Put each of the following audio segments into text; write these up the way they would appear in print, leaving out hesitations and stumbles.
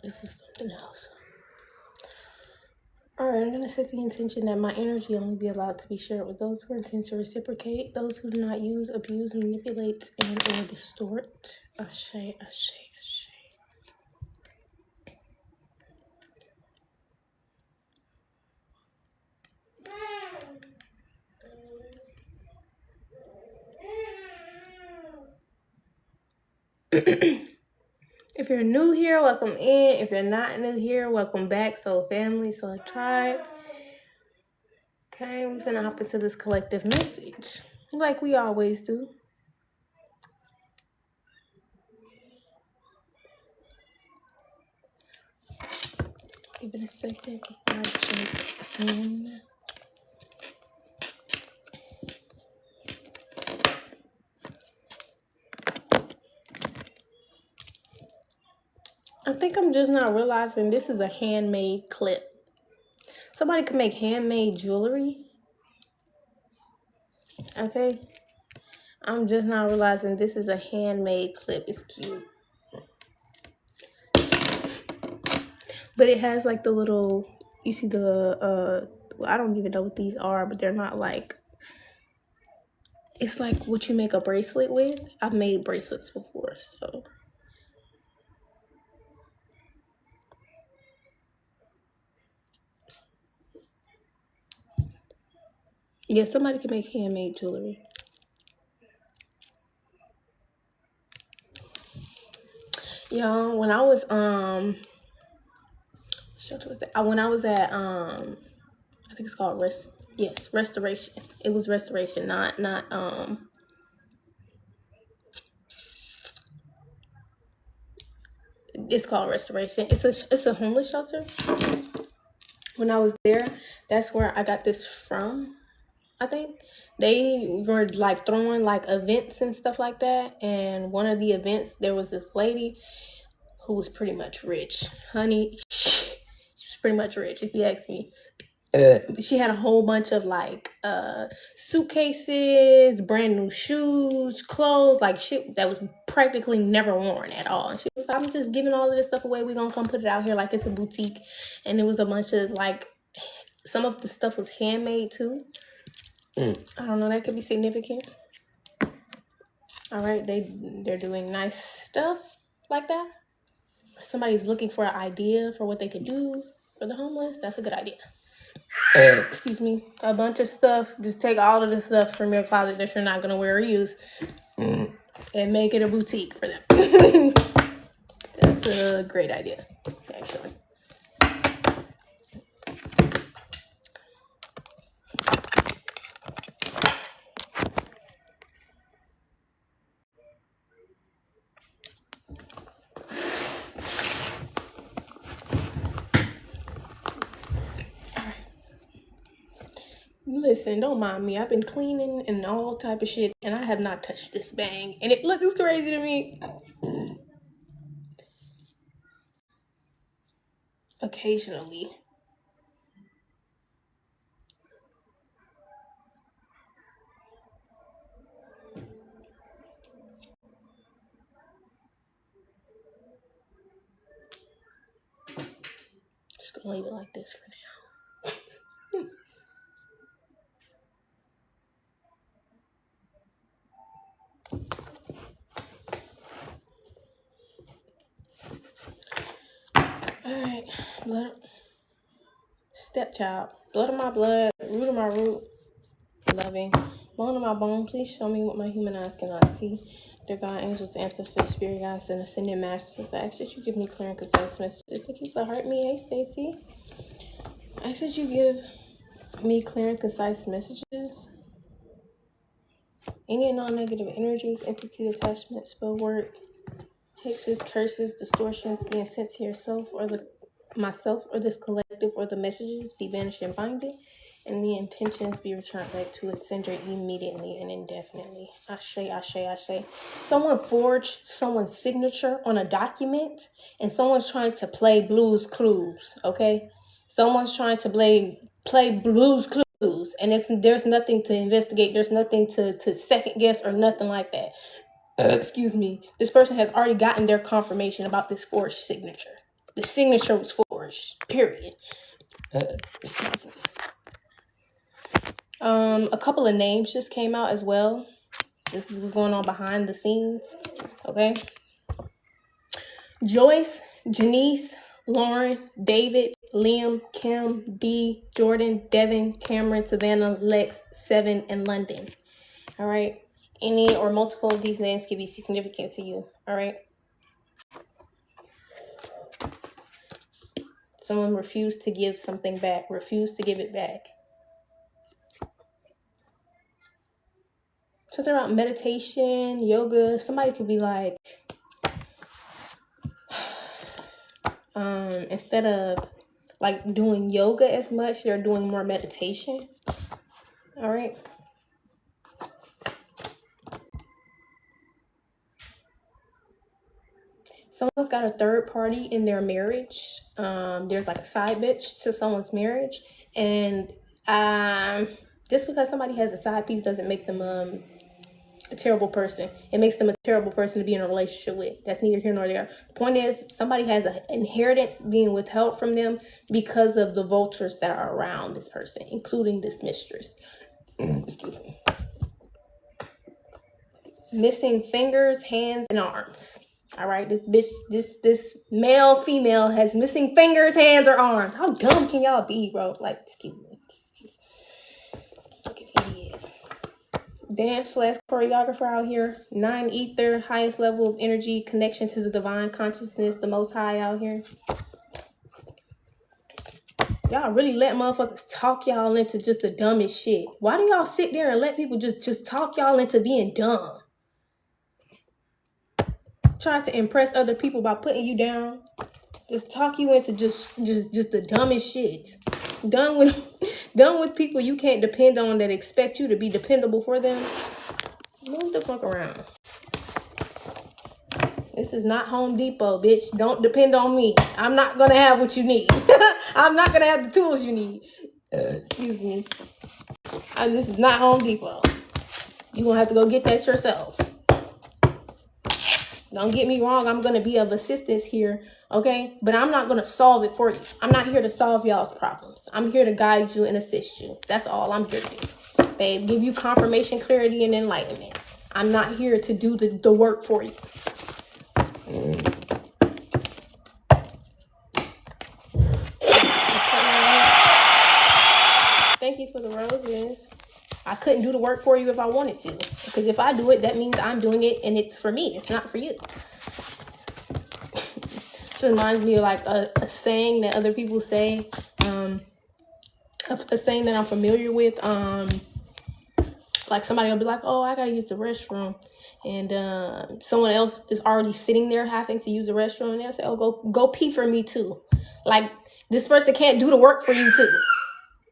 This is something else. All right, I'm going to set the intention that my energy only be allowed to be shared with those who intend to reciprocate, those who do not use, abuse, manipulate, and or distort. Ashe, ashe, ashe. If you're new here, welcome in. If you're not new here, welcome back. Soul family, soul tribe. Okay, we're gonna hop into this collective message like we always do. Give it a second before I jump in. I think I'm just not realizing this is a handmade clip. Somebody could make handmade jewelry. Okay. I'm just not realizing this is a handmade clip. It's cute. But it has like the little, you see the, I don't even know what these are, but they're not like, it's like what you make a bracelet with. I've made bracelets before, so. Yeah, somebody can make handmade jewelry. Yeah, when I was when I was at I think it's called Restoration. It was Restoration, not it's called Restoration. It's a homeless shelter. When I was there, that's where I got this from. I think they were like throwing like events and stuff like that, and one of the events there was this lady who was pretty much rich. Honey, she's pretty much rich if you ask me. She had a whole bunch of like suitcases, brand new shoes, clothes, like shit that was practically never worn at all. And she was like, I'm just giving all of this stuff away. We're gonna come put it out here like it's a boutique. And it was a bunch of like, some of the stuff was handmade too. I don't know, that could be significant. All right, they're doing nice stuff like that. Somebody's looking for an idea for what they could do for the homeless. That's a good idea. Excuse me. A bunch of stuff. Just take all of the stuff from your closet that you're not gonna wear or use, and make it a boutique for them. That's a great idea, actually. Listen, don't mind me. I've been cleaning and all type of shit, and I have not touched this bang, and it looks crazy to me. Occasionally. Just gonna leave it like this for now. Alright, stepchild. Blood of my blood, root of my root, loving. Bone of my bone, please show me what my human eyes cannot see. Dear God, angels, ancestors, spirit guides, and ascended masters, I ask that you give me clear and concise messages to keep the heart me. Hey, Stacy. I ask that you give me clear and concise messages. Any non-negative energies, entity attachment, spell work, hexes, curses, distortions being sent to yourself or myself or this collective or the messages be banished and binded, and the intentions be returned back to its sender immediately and indefinitely. Ashe, ashe, ashe. Someone forged someone's signature on a document, and someone's trying to play Blue's Clues, okay? Someone's trying to play Blue's Clues, and there's nothing to investigate. There's nothing to second guess or nothing like that. Excuse me. This person has already gotten their confirmation about this forged signature. The signature was forged. Period. Excuse me. A couple of names just came out as well. This is what's going on behind the scenes. Okay. Joyce, Janice, Lauren, David, Liam, Kim, D, Jordan, Devin, Cameron, Savannah, Lex, Seven, and London. All right. Any or multiple of these names can be significant to you. All right. Someone refused to give something back. Refused to give it back. Something about meditation, yoga. Somebody could be like, instead of like doing yoga as much, you're doing more meditation. All right. Someone's got a third party in their marriage. There's like a side bitch to someone's marriage. And just because somebody has a side piece doesn't make them a terrible person. It makes them a terrible person to be in a relationship with. That's neither here nor there. The point is, somebody has an inheritance being withheld from them because of the vultures that are around this person, including this mistress. Excuse me. Missing fingers, hands, and arms. All right, this bitch, this male, female has missing fingers, hands, or arms. How dumb can y'all be, bro? Like, excuse me. Just fucking idiot. Dance / choreographer out here. 9 ether, highest level of energy, connection to the divine consciousness, the most high out here. Y'all really let motherfuckers talk y'all into just the dumbest shit. Why do y'all sit there and let people just talk y'all into being dumb? Try to impress other people by putting you down. Just talk you into just the dumbest shit. Done with people you can't depend on that expect you to be dependable for them. Move the fuck around. This is not Home Depot, bitch. Don't depend on me. I'm not gonna have what you need. I'm not gonna have the tools you need. Excuse me. This is not Home Depot. You're gonna have to go get that yourself. Don't get me wrong, I'm going to be of assistance here, okay? But I'm not going to solve it for you. I'm not here to solve y'all's problems. I'm here to guide you and assist you. That's all I'm here to do. Babe, give you confirmation, clarity, and enlightenment. I'm not here to do the work for you. Thank you for the roses. I couldn't do the work for you if I wanted to. Because if I do it, that means I'm doing it and it's for me. It's not for you. It reminds me of like a saying that other people say. A saying that I'm familiar with. Like somebody will be like, oh, I gotta use the restroom. And someone else is already sitting there having to use the restroom. And they'll say, oh, go pee for me too. Like this person can't do the work for you too.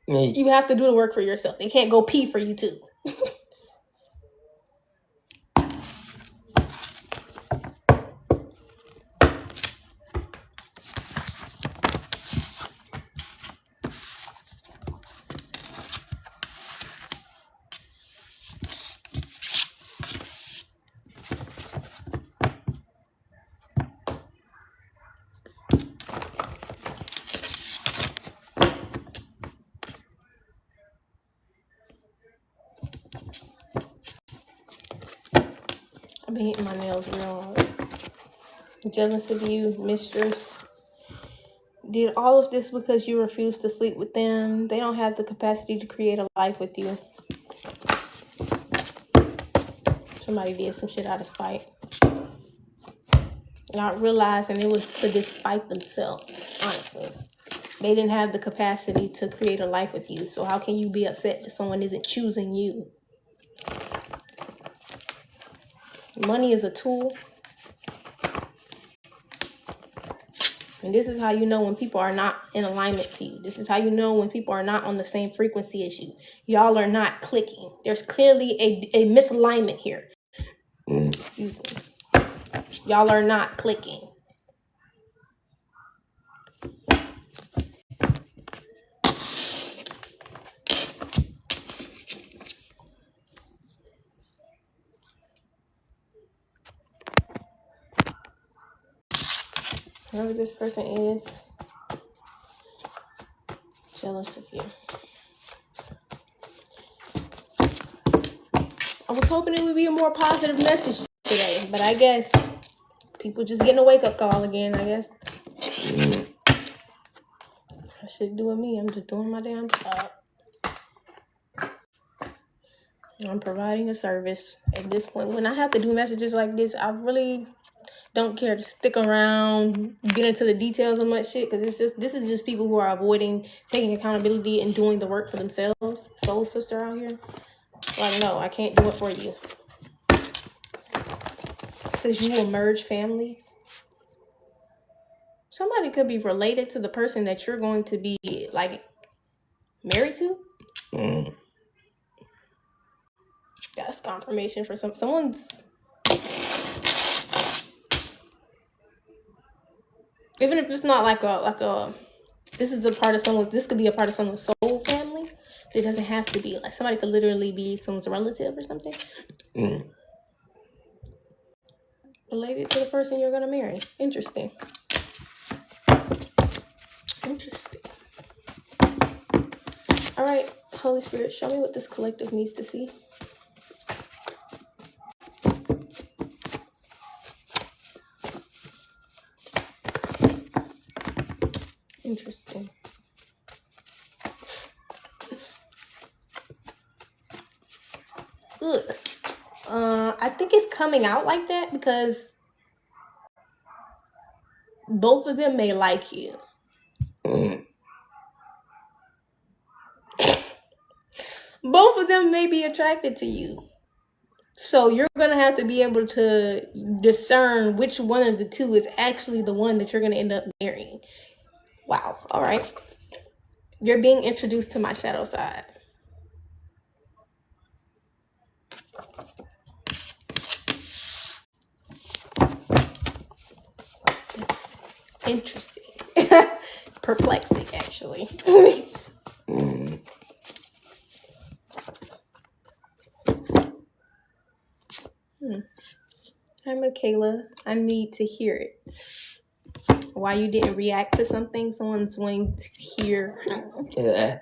You have to do the work for yourself. They can't go pee for you too. I've been hitting my nails real hard. Jealous of you, mistress. Did all of this because you refuse to sleep with them. They don't have the capacity to create a life with you. Somebody did some shit out of spite. Not realizing it was to despite themselves, honestly. They didn't have the capacity to create a life with you. So how can you be upset that someone isn't choosing you? Money is a tool. And this is how you know when people are not in alignment to you. This is how you know when people are not on the same frequency as you. Y'all are not clicking. There's clearly a misalignment here. Excuse me. Y'all are not clicking. Whoever this person is, jealous of you. I was hoping it would be a more positive message today, but I guess people just getting a wake-up call again, I guess. That shit doing me. I'm just doing my damn job. I'm providing a service. At this point, when I have to do messages like this, I really don't care to stick around, get into the details of much shit, because this is just people who are avoiding taking accountability and doing the work for themselves. Soul sister out here. Like, no, I can't do it for you. It says you will merge families. Somebody could be related to the person that you're going to be, like, married to. That's confirmation for someone's. Even if it's not like a this is a part of someone's, this could be a part of someone's soul family. But it doesn't have to be. Like, somebody could literally be someone's relative or something. Related to the person you're gonna marry. Interesting. All right, Holy Spirit, show me what this collective needs to see. Interesting. Ugh. I think it's coming out like that because both of them may like you. Both of them may be attracted to you. So you're going to have to be able to discern which one of the two is actually the one that you're going to end up marrying. Wow. All right. You're being introduced to my shadow side. It's interesting. Perplexing, actually. Hi, Michaela. I need to hear it. Why you didn't react to something? Someone's wanting to hear,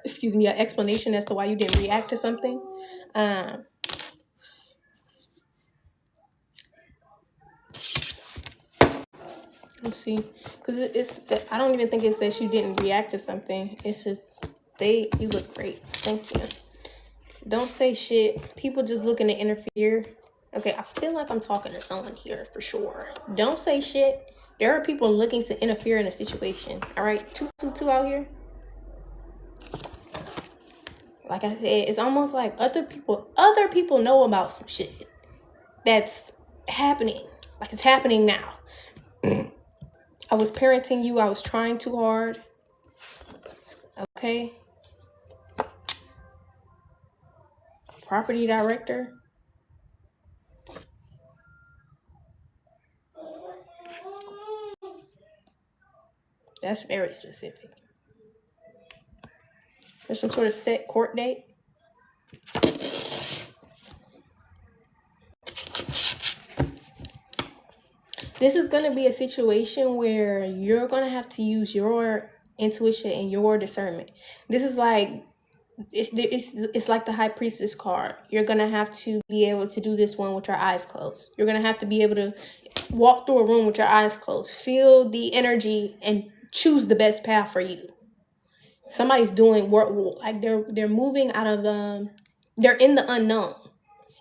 excuse me, an explanation as to why you didn't react to something. Let's see, because I don't even think it says you didn't react to something. It's just you look great. Thank you. Don't say shit. People just looking to interfere. Okay, I feel like I'm talking to someone here for sure. Don't say shit. There are people looking to interfere in a situation. All right, 222 out here. Like I said, it's almost like other people know about some shit that's happening. Like, it's happening now. I was parenting you. I was trying too hard. Okay. Property director. That's very specific. There's some sort of set court date. This is going to be a situation where you're going to have to use your intuition and your discernment. This is like, it's like the High Priestess card. You're going to have to be able to do this one with your eyes closed. You're going to have to be able to walk through a room with your eyes closed. Feel the energy and choose the best path for you. Somebody's doing work, like they're moving out of they're in the unknown.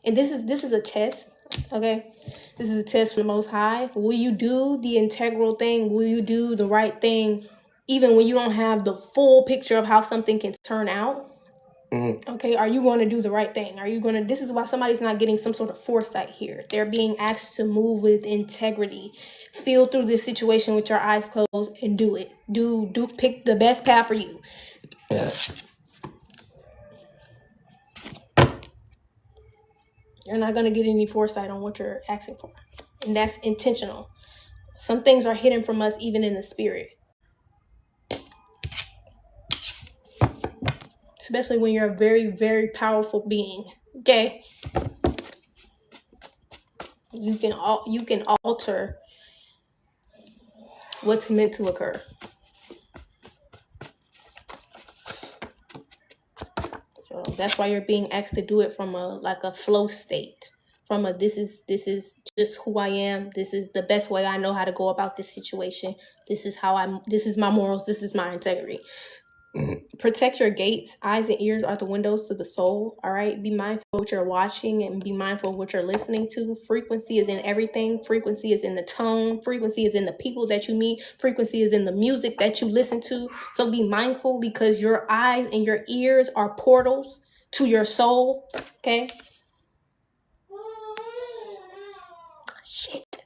And this is a test, okay? This is a test from the Most High. Will you do the integral thing? Will you do the right thing even when you don't have the full picture of how something can turn out? Okay, are you going to do the right thing? This is why somebody's not getting some sort of foresight here. They're being asked to move with integrity. Feel through this situation with your eyes closed and do it. Pick the best path for you. You're not going to get any foresight on what you're asking for. And that's intentional. Some things are hidden from us even in the spirit. Especially when you're a very, very powerful being. Okay? You can alter what's meant to occur. So that's why you're being asked to do it from a flow state, from a this is just who I am. This is the best way I know how to go about this situation. This is my morals. This is my integrity. Protect your gates. Eyes and ears are the windows to the soul. All right. Be mindful of what you're watching and be mindful of what you're listening to. Frequency is in everything. Frequency is in the tone. Frequency is in the people that you meet. Frequency is in the music that you listen to. So be mindful, because your eyes and your ears are portals to your soul. Okay. Shit.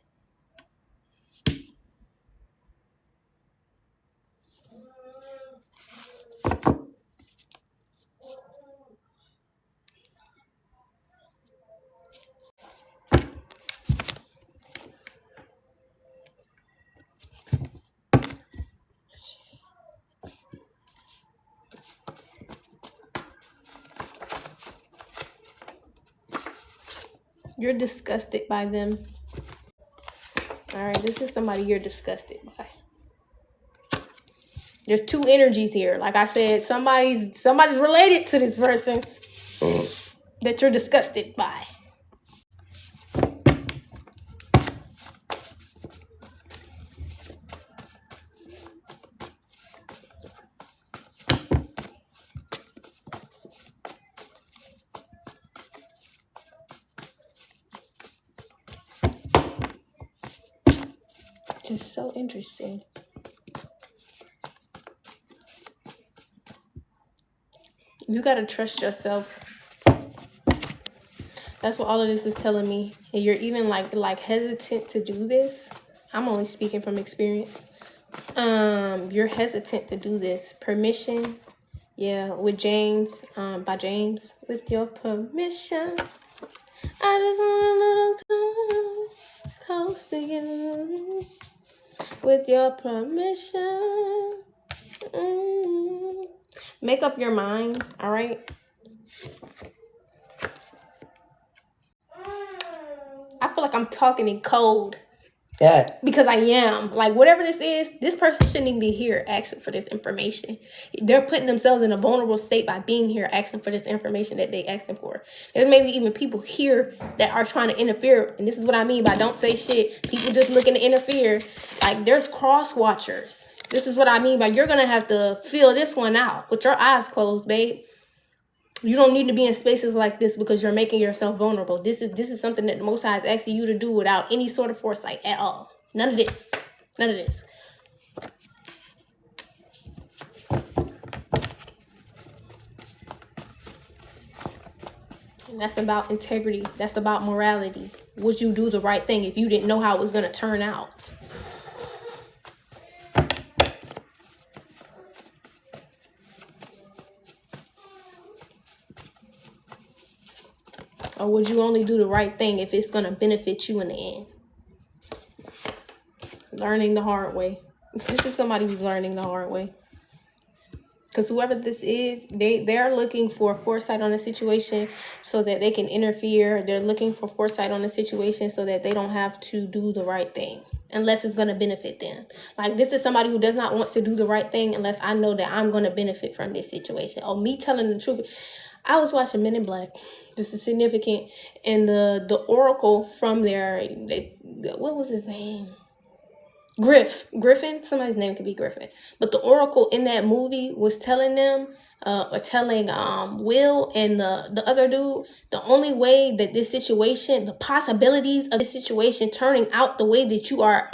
You're disgusted by them. All right. This is somebody you're disgusted by. There's two energies here. Like I said, somebody's related to this person that you're disgusted by. Just so interesting. You gotta trust yourself. That's what all of this is telling me. And you're even like hesitant to do this. I'm only speaking from experience. You're hesitant to do this. Permission. Yeah, with James, by James. With your permission, I just want a little time close to you. With your permission. Make up your mind, all right? I feel like I'm talking in code. Yeah. Because I am. Like, whatever this is, this person shouldn't even be here asking for this information. They're putting themselves in a vulnerable state by being here asking for this information that they asking for. There's maybe even people here that are trying to interfere. And this is what I mean by don't say shit. People just looking to interfere. Like, there's cross watchers. This is what I mean by you're going to have to feel this one out with your eyes closed, babe. You don't need to be in spaces like this because you're making yourself vulnerable. This is something that the Most High is asking you to do without any sort of foresight at all. None of this. None of this. And that's about integrity. That's about morality. Would you do the right thing if you didn't know how it was going to turn out? Or would you only do the right thing if it's going to benefit you in the end? Learning the hard way. This is somebody who's learning the hard way. Because whoever this is, they're looking for foresight on the situation so that they can interfere. They're looking for foresight on the situation so that they don't have to do the right thing unless it's going to benefit them. Like, this is somebody who does not want to do the right thing unless I know that I'm going to benefit from this situation. Or me telling the truth. I was watching Men in Black. This is significant. And the oracle from there, what was his name? Griffin. Somebody's name could be Griffin. But the oracle in that movie was telling them, or telling Will and the other dude, the only way that this situation, the possibilities of this situation turning out the way that you are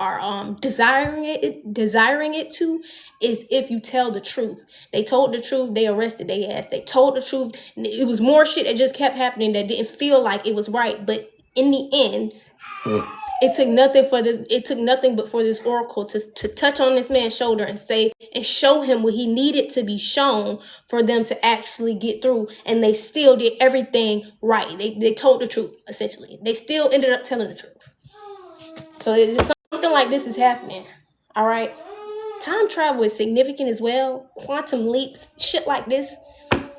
desiring it to, is if you tell the truth. They told the truth, they arrested their ass. They told the truth. It was more shit that just kept happening that didn't feel like it was right. But in the end, it took nothing for this. It took nothing but for this oracle to touch on this man's shoulder and say and show him what he needed to be shown for them to actually get through. And they still did everything right. They told the truth, essentially. They still ended up telling the truth. So something like this is happening. All right. Time travel is significant as well. Quantum leaps, shit like this.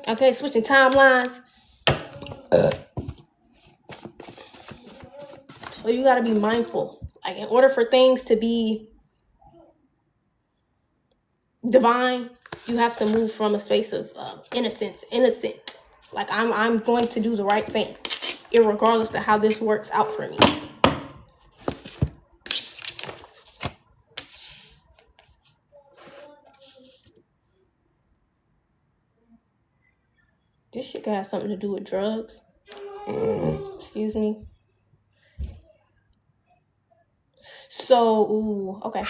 Okay, switching timelines. So you got to be mindful. Like, in order for things to be divine, you have to move from a space of innocent. Like I'm going to do the right thing, irregardless of how this works out for me. This shit could have something to do with drugs. Excuse me. So, ooh, okay.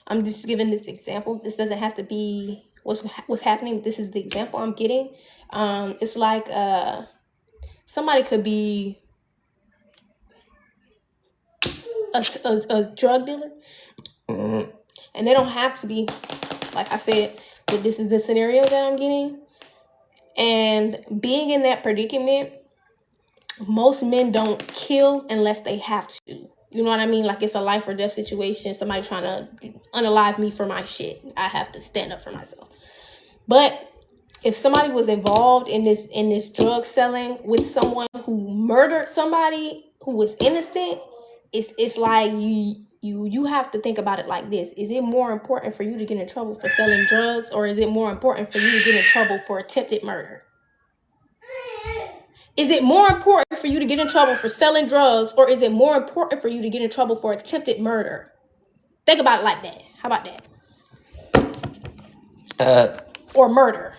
I'm just giving this example. This doesn't have to be what's happening. This is the example I'm getting. It's like somebody could be a drug dealer, and they don't have to be, like I said, but this is the scenario that I'm getting. And being in that predicament, most men don't kill unless they have to. You know what I mean? Like it's a life or death situation. Somebody trying to unalive me for my shit. I have to stand up for myself. But if somebody was involved in this drug selling with someone who murdered somebody who was innocent, it's like you have to think about it like this. Is it more important for you to get in trouble for selling drugs, or is it more important for you to get in trouble for attempted murder? Is it more important for you to get in trouble for selling drugs, or is it more important for you to get in trouble for attempted murder? Think about it like that. How about that? Or murder.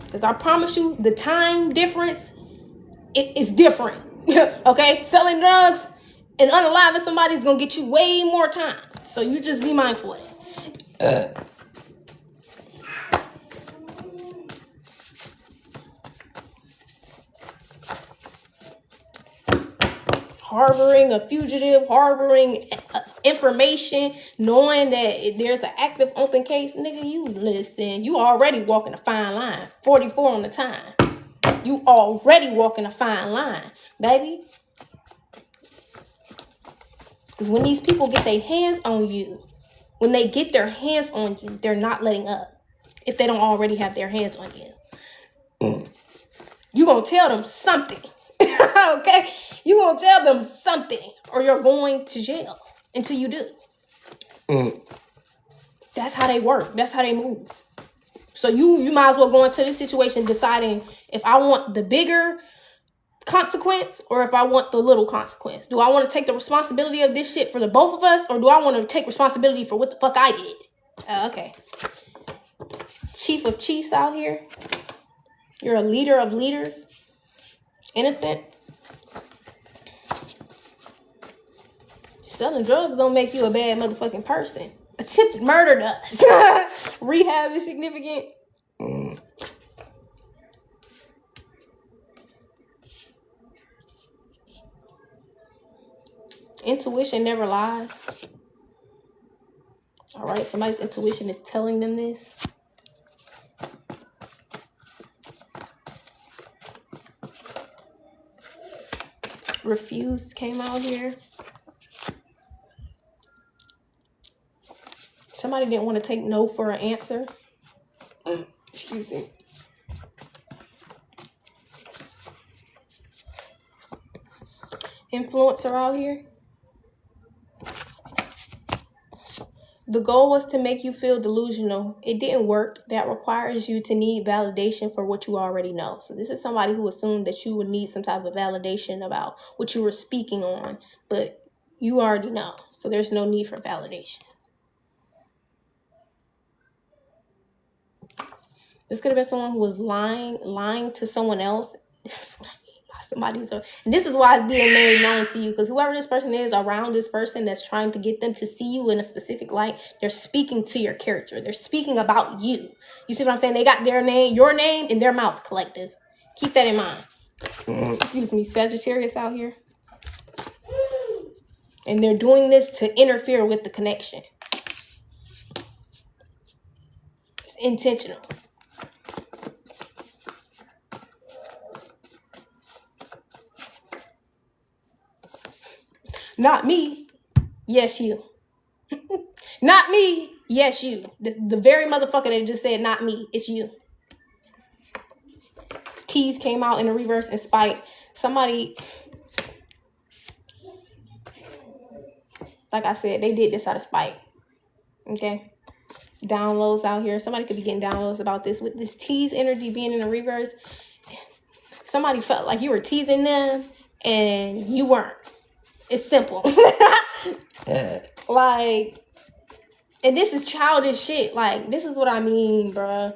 Because I promise you, the time difference is different. Okay? Selling drugs and unaliving somebody is going to get you way more time. So you just be mindful of that. Harboring a fugitive, harboring information, knowing that there's an active open case, nigga, you listen, you already walking a fine line. 44 on the time. You already walking a fine line, baby. Because when these people get their hands on you, when they get their hands on you, they're not letting up. If they don't already have their hands on you. You gonna tell them something. Okay? You gonna tell them something, or you're going to jail until you do. That's how they work. That's how they move. So you might as well go into this situation deciding if I want the bigger consequence or if I want the little consequence. Do I want to take the responsibility of this shit for the both of us, or do I want to take responsibility for what the fuck I did? Okay. Chief of chiefs out here. You're a leader of leaders. Innocent. Selling drugs don't make you a bad motherfucking person. Attempted murder does. Rehab is significant. Intuition never lies. All right, somebody's intuition is telling them this. Refused came out here. Somebody didn't want to take no for an answer. Excuse me. Influencer out here. The goal was to make you feel delusional. It didn't work. That requires you to need validation for what you already know. So this is somebody who assumed that you would need some type of validation about what you were speaking on, but you already know. So there's no need for validation. This could have been someone who was lying to someone else. This is what I mean by somebody's. And this is why it's being made known to you, because whoever this person is around this person that's trying to get them to see you in a specific light, they're speaking to your character. They're speaking about you. You see what I'm saying? They got their name, your name in their mouth, collective. Keep that in mind. Excuse me, Sagittarius out here. And they're doing this to interfere with the connection. It's intentional. Not me. Yes, you. Not me. Yes, you. The very motherfucker that just said not me. It's you. Keys came out in the reverse in spite. Somebody, like I said, they did this out of spite. Okay? Downloads out here. Somebody could be getting downloads about this. With this tease energy being in the reverse, somebody felt like you were teasing them and you weren't. It's simple. Like, and this is childish shit. Like, this is what I mean, bruh.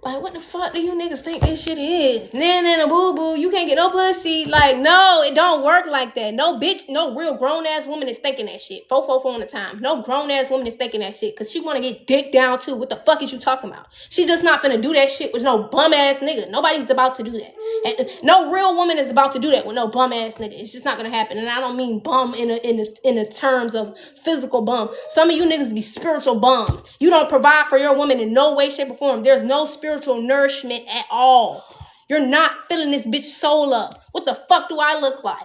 Like, what the fuck do you niggas think this shit is? Nah, boo-boo, you can't get no pussy. Like, no, it don't work like that. No bitch, no real grown-ass woman is thinking that shit. 444 on the time. No grown-ass woman is thinking that shit. Because she want to get dick down, too. What the fuck is you talking about? She just not finna do that shit with no bum-ass nigga. Nobody's about to do that. And no real woman is about to do that with no bum-ass nigga. It's just not gonna happen. And I don't mean bum in the terms of physical bum. Some of you niggas be spiritual bums. You don't provide for your woman in no way, shape, or form. There's no spiritual nourishment at all. You're not filling this bitch soul up. What the fuck do I look like?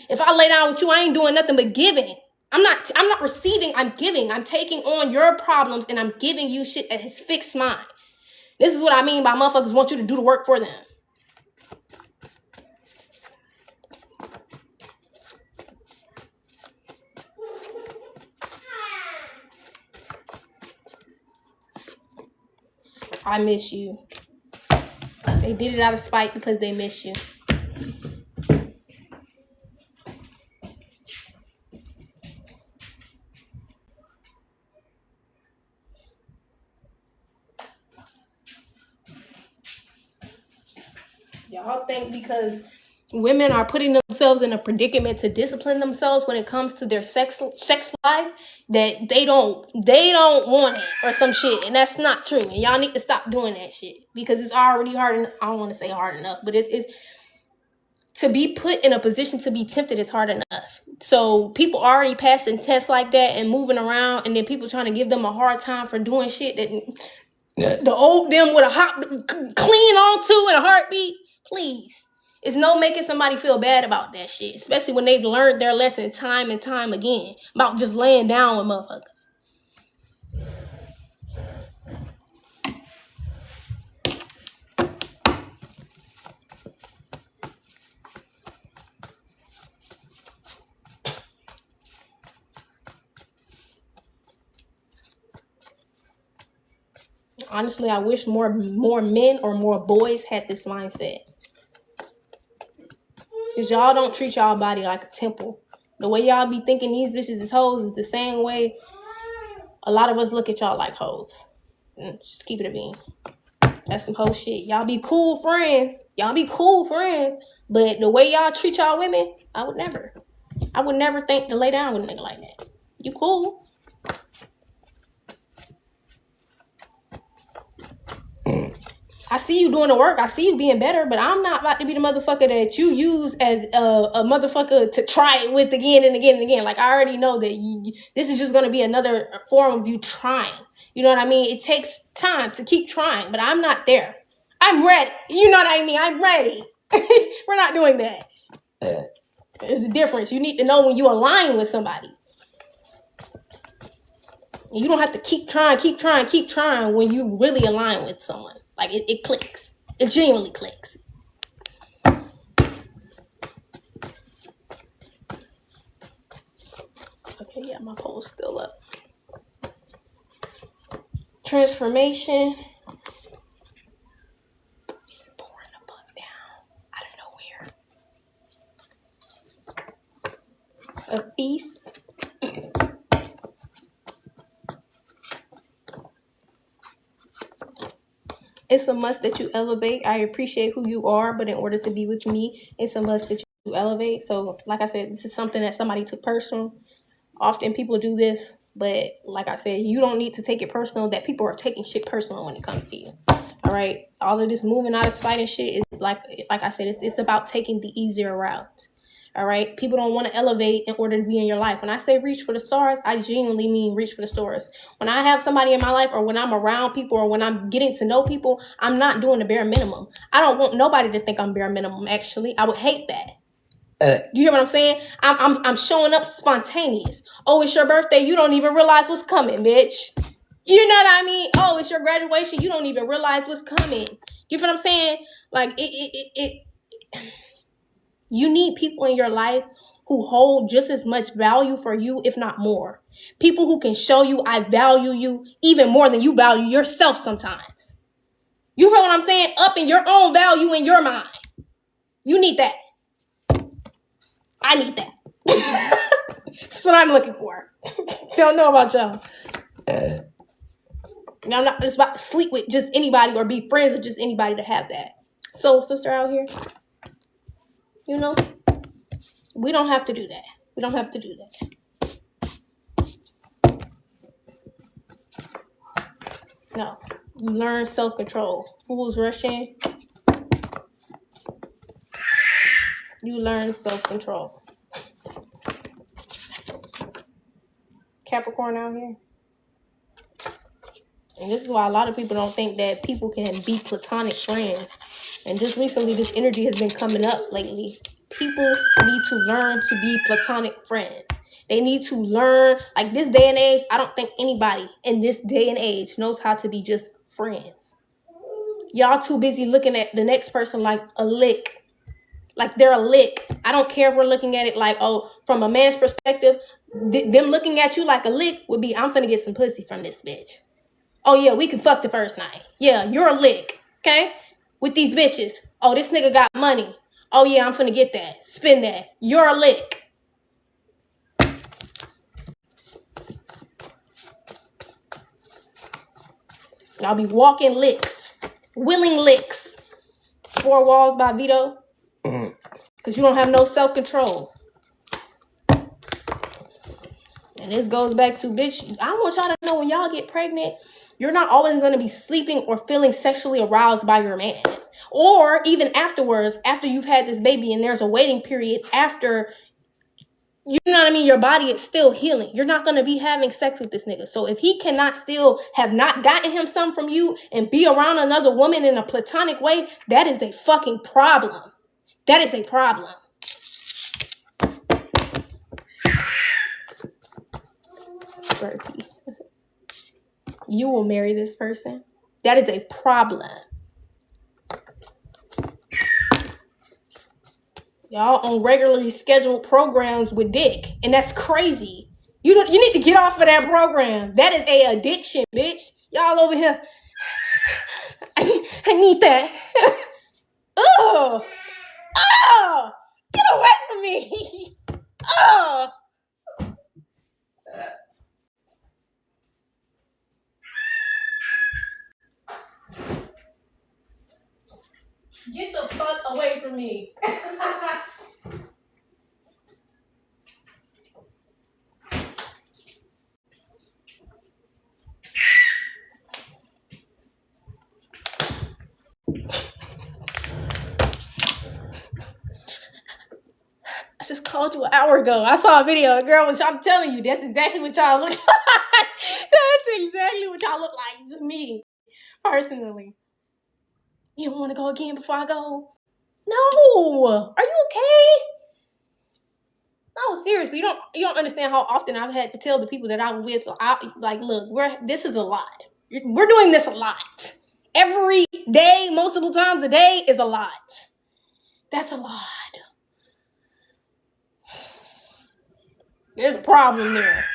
If I lay down with you, I ain't doing nothing but giving. I'm not receiving, I'm giving. I'm taking on your problems and I'm giving you shit that has fixed mine. This is what I mean by motherfuckers want you to do the work for them. I miss you. They did it out of spite because they miss you. Y'all think because women are putting themselves in a predicament to discipline themselves when it comes to their sex life that they don't want it or some shit, and that's not true. And y'all need to stop doing that shit because it's already hard. I don't want to say hard enough, but it's to be put in a position to be tempted is hard enough. So people already passing tests like that and moving around, and then people trying to give them a hard time for doing shit that the old them would have clean onto in a heartbeat. Please. It's no making somebody feel bad about that shit, especially when they've learned their lesson time and time again about just laying down with motherfuckers. Honestly, I wish more men or more boys had this mindset. Because y'all don't treat y'all body like a temple. The way y'all be thinking these bitches is hoes is the same way a lot of us look at y'all like hoes. Just keep it a bean. That's some hoe shit. Y'all be cool friends. But the way y'all treat y'all women, I would never think to lay down with a nigga like that. You cool. I see you doing the work. I see you being better, but I'm not about to be the motherfucker that you use as a motherfucker to try it with again and again and again. Like, I already know that this is just going to be another form of you trying. You know what I mean? It takes time to keep trying, but I'm not there. I'm ready. You know what I mean? I'm ready. We're not doing that. There's the difference. You need to know when you align with somebody. You don't have to keep trying when you really align with someone. Like, it clicks. It genuinely clicks. Okay, yeah, my poll's still up. Transformation. It's pouring the fuck down out of nowhere. A feast. It's a must that you elevate. I appreciate who you are, but in order to be with me, it's a must that you elevate. So, like I said, this is something that somebody took personal. Often people do this, but like I said, you don't need to take it personal that people are taking shit personal when it comes to you. All right? All of this moving out of spite and shit is like I said, it's about taking the easier route. All right. People don't want to elevate in order to be in your life. When I say reach for the stars, I genuinely mean reach for the stars. When I have somebody in my life, or when I'm around people, or when I'm getting to know people, I'm not doing the bare minimum. I don't want nobody to think I'm bare minimum. Actually, I would hate that. You hear what I'm saying? I'm showing up spontaneous. Oh, it's your birthday. You don't even realize what's coming, bitch. You know what I mean? Oh, it's your graduation. You don't even realize what's coming. You feel what I'm saying? Like you need people in your life who hold just as much value for you, if not more. People who can show you I value you even more than you value yourself sometimes. You hear what I'm saying? Up in your own value in your mind. You need that. I need that. That's what I'm looking for. Don't know about y'all. Now, I'm not just about to sleep with just anybody or be friends with just anybody to have that. Soul sister out here, you know, we don't have to do that. We don't have to do that. No. You learn self-control. Fools rush in. You learn self-control. Capricorn out here. And this is why a lot of people don't think that people can be platonic friends. And just recently, this energy has been coming up lately. People need to learn to be platonic friends. They need to learn, like this day and age, I don't think anybody in this day and age knows how to be just friends. Y'all too busy looking at the next person like a lick. Like they're a lick. I don't care if we're looking at it like, oh, from a man's perspective, them looking at you like a lick would be, I'm finna get some pussy from this bitch. Oh yeah, we can fuck the first night. Yeah, you're a lick, okay? With these bitches. Oh, this nigga got money. Oh yeah, I'm finna get that. Spend that. You're a lick. I'll be walking licks. Willing licks. 4 Walls by Vito. Because you don't have no self-control. And this goes back to, bitch, I want y'all to know when y'all get pregnant, you're not always going to be sleeping or feeling sexually aroused by your man. Or even afterwards, after you've had this baby and there's a waiting period after, you know what I mean, your body is still healing. You're not going to be having sex with this nigga. So if he cannot still have not gotten him some from you and be around another woman in a platonic way, that is a fucking problem. That is a problem. You will marry this person. That is a problem. Y'all on regularly scheduled programs with dick, and that's crazy. You need to get off of that program. That is a addiction, bitch. Y'all over here. I need that. Oh, get away from me. Oh. Get the fuck away from me. I just called you an hour ago. I saw a video. The girl was, I'm telling you, that's exactly what y'all look like. That's exactly what y'all look like to me, personally. You don't want to go again before I go? No. Are you okay? No, seriously. You don't understand how often I've had to tell the people that I was with, like, look, this is a lot. We're doing this a lot. Every day, multiple times a day is a lot. That's a lot. There's a problem there.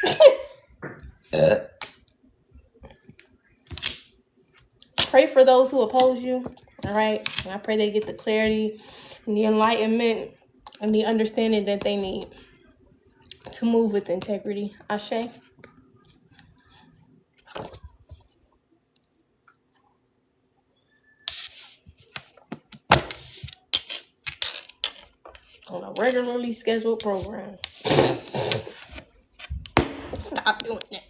Pray for those who oppose you. All right. And I pray they get the clarity and the enlightenment and the understanding that they need to move with integrity. Ashe. On a regularly scheduled program. Stop doing that.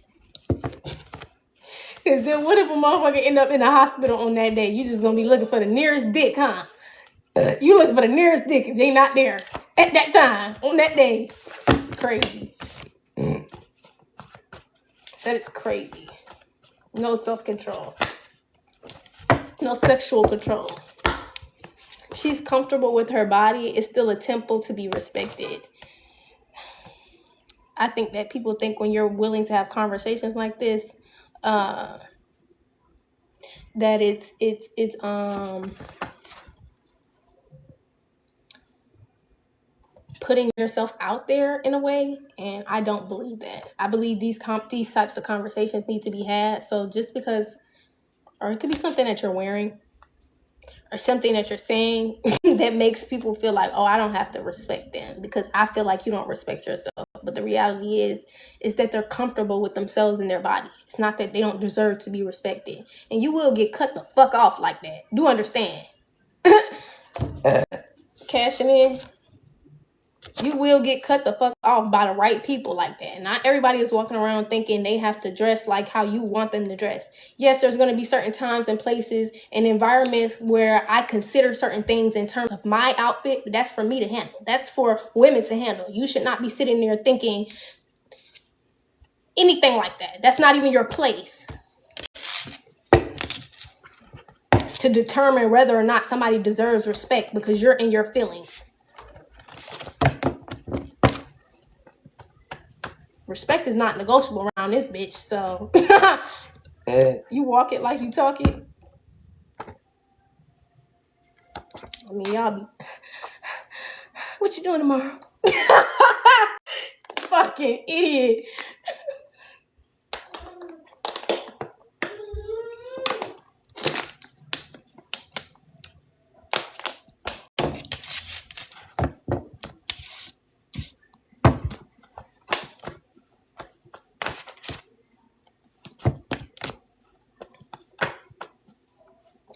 Because then what if a motherfucker end up in the hospital on that day? You just going to be looking for the nearest dick, huh? You looking for the nearest dick if they not there at that time, on that day. It's crazy. That is crazy. No self-control. No sexual control. She's comfortable with her body. It's still a temple to be respected. I think that people think when you're willing to have conversations like this, that it's putting yourself out there in a way, and I don't believe that. I believe these types of conversations need to be had. So just because, or it could be something that you're wearing or something that you're saying that makes people feel like, oh, I don't have to respect them because I feel like you don't respect yourself. But the reality is that they're comfortable with themselves and their body. It's not that they don't deserve to be respected. And you will get cut the fuck off like that. Do understand? Cashing in. You will get cut the fuck off by the right people like that. Not everybody is walking around thinking they have to dress like how you want them to dress. Yes, there's going to be certain times and places and environments where I consider certain things in terms of my outfit, but that's for me to handle. That's for women to handle. You should not be sitting there thinking anything like that. That's not even your place to determine whether or not somebody deserves respect because you're in your feelings. Respect is not negotiable around this bitch, so you walk it like you talk it. I mean, y'all be... What you doing tomorrow? Fucking idiot.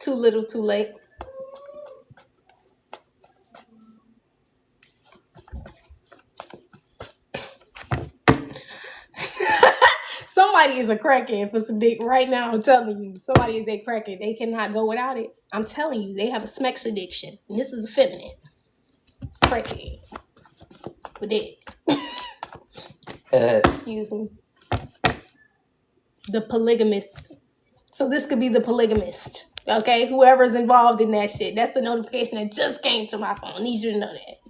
Too little, too late. Somebody is a crackhead for some dick right now. I'm telling you. Somebody is a crackhead. They cannot go without it. I'm telling you. They have a smex addiction. And this is a feminine crackhead for dick. Excuse me. The polygamist. So this could be the polygamist. Okay? Whoever's involved in that shit. That's the notification that just came to my phone. I need you to know that.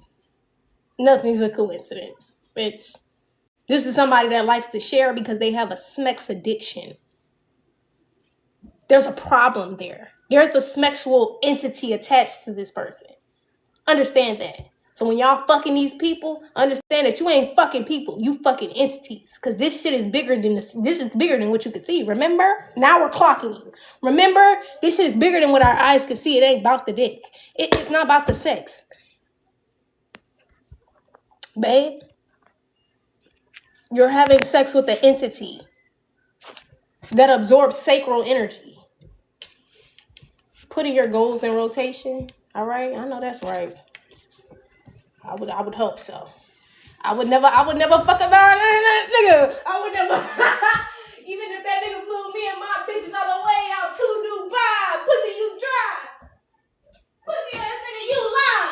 Nothing's a coincidence, bitch. This is somebody that likes to share because they have a smex addiction. There's a problem there. There's a sexual entity attached to this person. Understand that. So when y'all fucking these people, understand that you ain't fucking people. You fucking entities. Because this shit is bigger than this. This is bigger than what you could see. Remember? Now we're clocking you. Remember? This shit is bigger than what our eyes could see. It ain't about the dick. It's not about the sex. Babe, you're having sex with an entity that absorbs sacral energy. Putting your goals in rotation. All right? I know that's right. I would hope so. I would never fuck a nigga. I would never. Even if that nigga flew me and my bitches all the way out to Dubai. Pussy, you dry. Pussy ass nigga, you lie.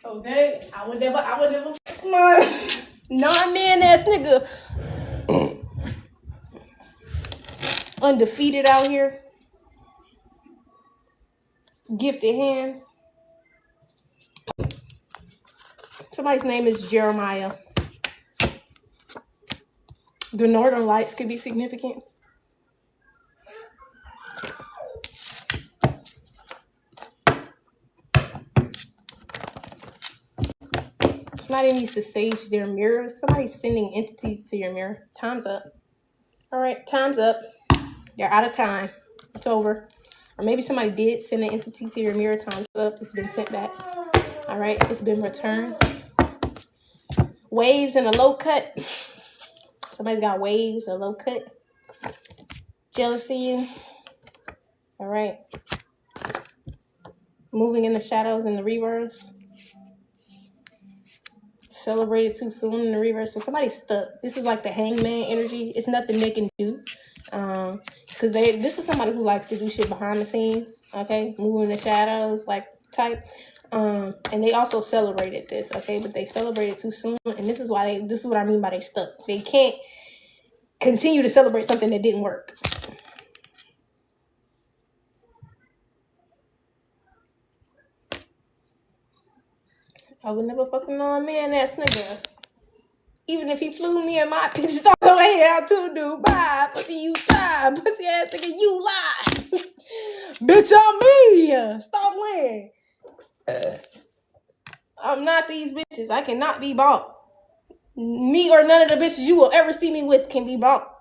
Okay? I would never non-man ass nigga. Undefeated out here. Gifted hands. Somebody's name is Jeremiah. The Northern Lights could be significant. Somebody needs to sage their mirrors. Somebody's sending entities to your mirror. Time's up. All right, time's up. You're out of time. It's over. Or maybe somebody did send an entity to your mirror. Time's up. It's been sent back. All right, it's been returned. Waves and a low cut. Somebody's got waves, a low cut. Jealousy. All right. Moving in the shadows in the reverse. Celebrated too soon in the reverse. So somebody's stuck. This is like the hangman energy. It's nothing they can do. Because this is somebody who likes to do shit behind the scenes. Okay. Moving in the shadows, like type. And they also celebrated this, okay? But they celebrated too soon. And this is what I mean by they stuck. They can't continue to celebrate something that didn't work. I would never fucking know a man ass nigga. Even if he flew me and my bitches all the way out to Dubai, pussy you try, pussy ass nigga you lie. Bitch, I'm me. Stop playing. I'm not these bitches. I cannot be bought. Me or none of the bitches you will ever see me with can be bought.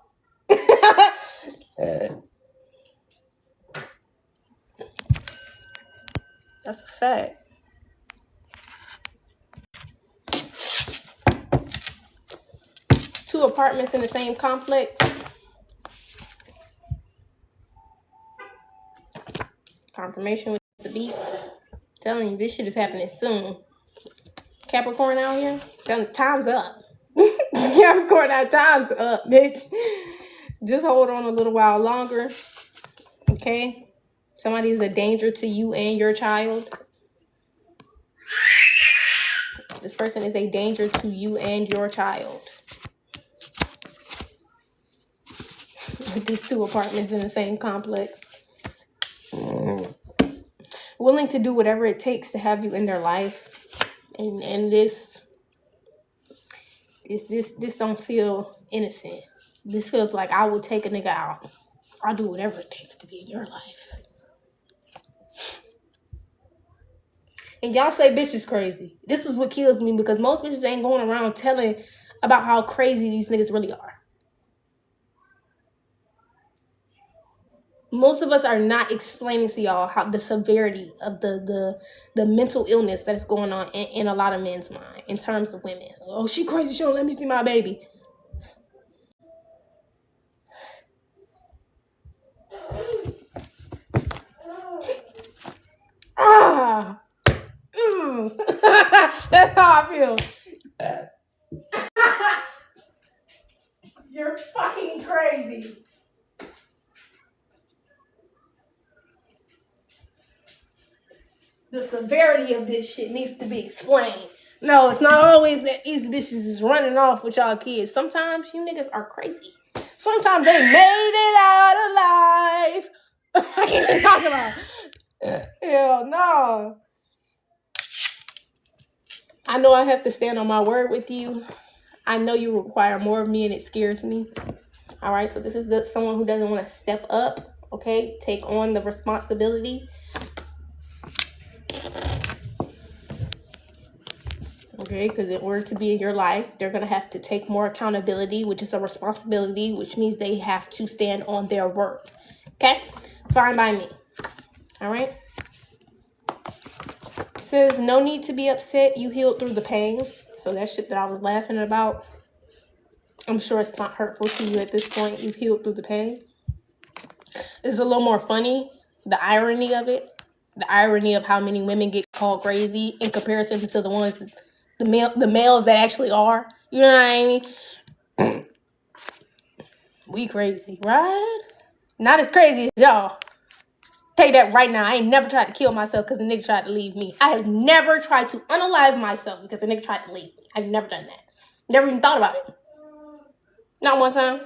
That's a fact. Two apartments in the same complex. Confirmation with the beat. Telling you, this shit is happening soon. Capricorn out here. Telling time's up. Capricorn out, time's up, bitch. Just hold on a little while longer. Okay? Somebody is a danger to you and your child. This person is a danger to you and your child. With these two apartments in the same complex. Willing to do whatever it takes to have you in their life. And this don't feel innocent. This feels like I will take a nigga out. I'll do whatever it takes to be in your life. And y'all say bitches crazy. This is what kills me, because most bitches ain't going around telling about how crazy these niggas really are. Most of us are not explaining to y'all how the severity of the mental illness that is going on in a lot of men's mind in terms of women. Oh, she crazy. She don't let me see my baby. Ah. That's how I feel. You're fucking crazy. The severity of this shit needs to be explained. No, it's not always that these bitches is running off with y'all kids. Sometimes you niggas are crazy. Sometimes they made it out alive. I can't even talk about it. Hell no. I know I have to stand on my word with you. I know you require more of me and it scares me. All right, so this is someone who doesn't want to step up, okay? Take on the responsibility. Okay, because in order to be in your life, they're going to have to take more accountability, which is a responsibility, which means they have to stand on their word. Okay? Fine by me. All right? It says, no need to be upset. You healed through the pain. So that shit that I was laughing about, I'm sure it's not hurtful to you at this point. You've healed through the pain. It's a little more funny, the irony of it. The irony of how many women get called crazy in comparison to the ones that the males that actually are. You know what I mean? We crazy, right? Not as crazy as y'all. Tell you that right now. I ain't never tried to kill myself because the nigga tried to leave me. I have never tried to unalive myself because the nigga tried to leave me. I've never done that. Never even thought about it. Not one time.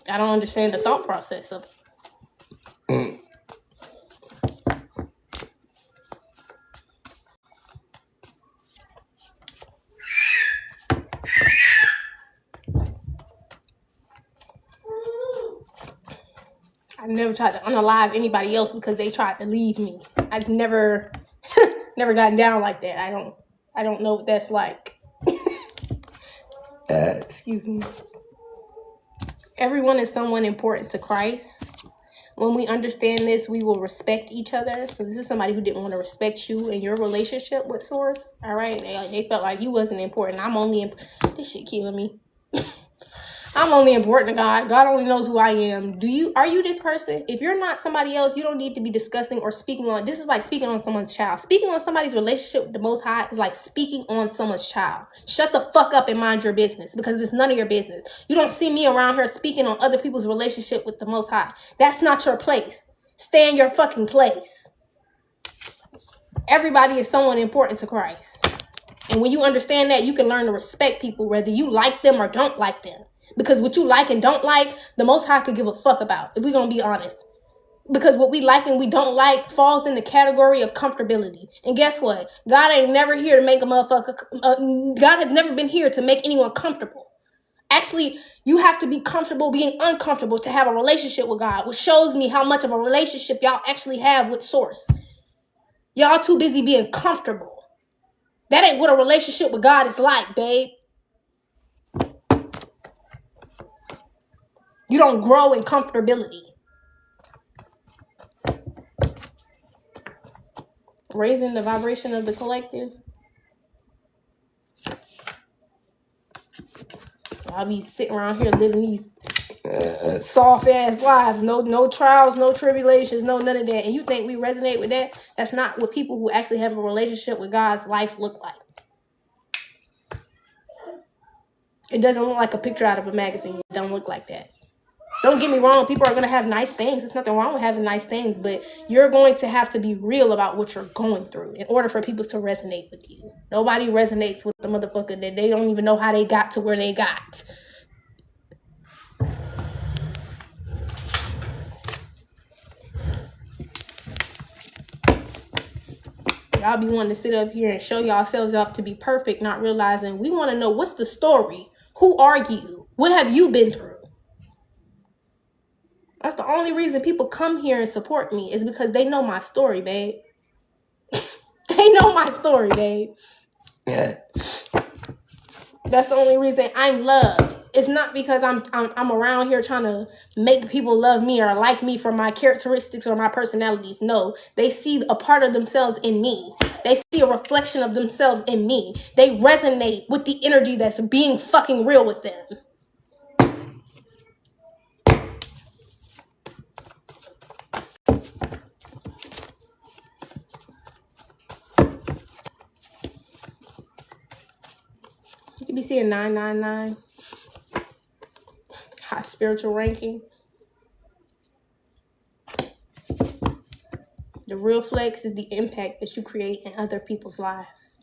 I don't understand the thought process of it. I've never tried to unalive anybody else because they tried to leave me. I've never gotten down like that. I don't know what that's like. Excuse me. Everyone is someone important to Christ. When we understand this, we will respect each other. So this is somebody who didn't want to respect you in your relationship with Source. All right. They felt like you wasn't important. This shit killing me. I'm only important to God. God only knows who I am. Are you this person? If you're not somebody else, you don't need to be discussing or speaking on. This is like speaking on someone's child. Speaking on somebody's relationship with the Most High is like speaking on someone's child. Shut the fuck up and mind your business, because it's none of your business. You don't see me around here speaking on other people's relationship with the Most High. That's not your place. Stay in your fucking place. Everybody is someone important to Christ. And when you understand that, you can learn to respect people, whether you like them or don't like them. Because what you like and don't like, the Most High could give a fuck about, if we're going to be honest. Because what we like and we don't like falls in the category of comfortability. And guess what? God ain't never here to make a motherfucker. God has never been here to make anyone comfortable. Actually, you have to be comfortable being uncomfortable to have a relationship with God, which shows me how much of a relationship y'all actually have with Source. Y'all too busy being comfortable. That ain't what a relationship with God is like, babe. You don't grow in comfortability. Raising the vibration of the collective. I'll be sitting around here living these soft ass lives. No trials, no tribulations, no none of that. And you think we resonate with that? That's not what people who actually have a relationship with God's life look like. It doesn't look like a picture out of a magazine. It don't look like that. Don't get me wrong, people are going to have nice things. There's nothing wrong with having nice things, but you're going to have to be real about what you're going through in order for people to resonate with you. Nobody resonates with the motherfucker that they don't even know how they got to where they got. Y'all be wanting to sit up here and show yourselves up to be perfect, not realizing we want to know what's the story. Who are you? What have you been through? That's the only reason people come here and support me is because they know my story, babe. They know my story, babe. Yeah. That's the only reason I'm loved. It's not because I'm around here trying to make people love me or like me for my characteristics or my personalities. No, they see a part of themselves in me. They see a reflection of themselves in me. They resonate with the energy that's being fucking real with them. You could be seeing 999. High spiritual ranking. The real flex is the impact that you create in other people's lives.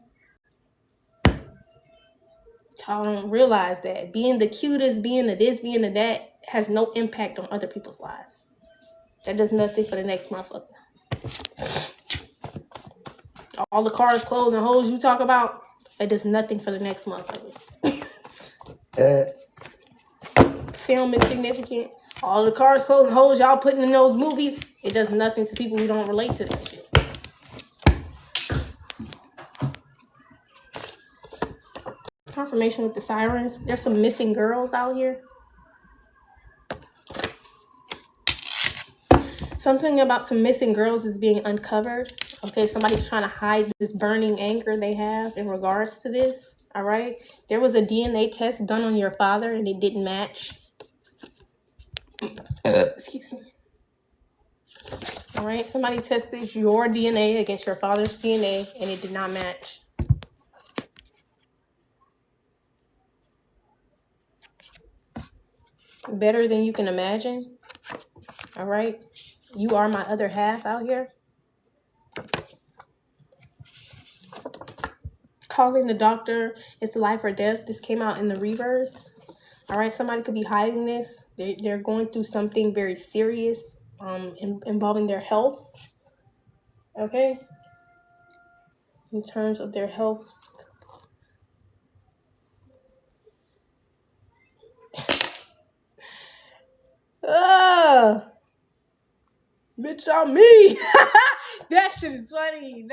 Y'all don't realize that being the cutest, being the this, being the that has no impact on other people's lives. That does nothing for the next motherfucker. All the cars, clothes, and hoes you talk about, that does nothing for the next motherfucker. Film is significant. All the cars, clothes, and hoes y'all putting in those movies, it does nothing to people who don't relate to that shit. Confirmation with the sirens. There's some missing girls out here. Something about some missing girls is being uncovered. Okay, somebody's trying to hide this burning anger they have in regards to this. All right. There was a DNA test done on your father and it didn't match. Excuse me. All right. Somebody tested your DNA against your father's DNA and it did not match. Better than you can imagine. All right. You are my other half out here. Calling the doctor. It's life or death. This came out in the reverse. All right. Somebody could be hiding this. They're going through something very serious involving their health. Okay. In terms of their health. Bitch, I'm me. That shit is funny.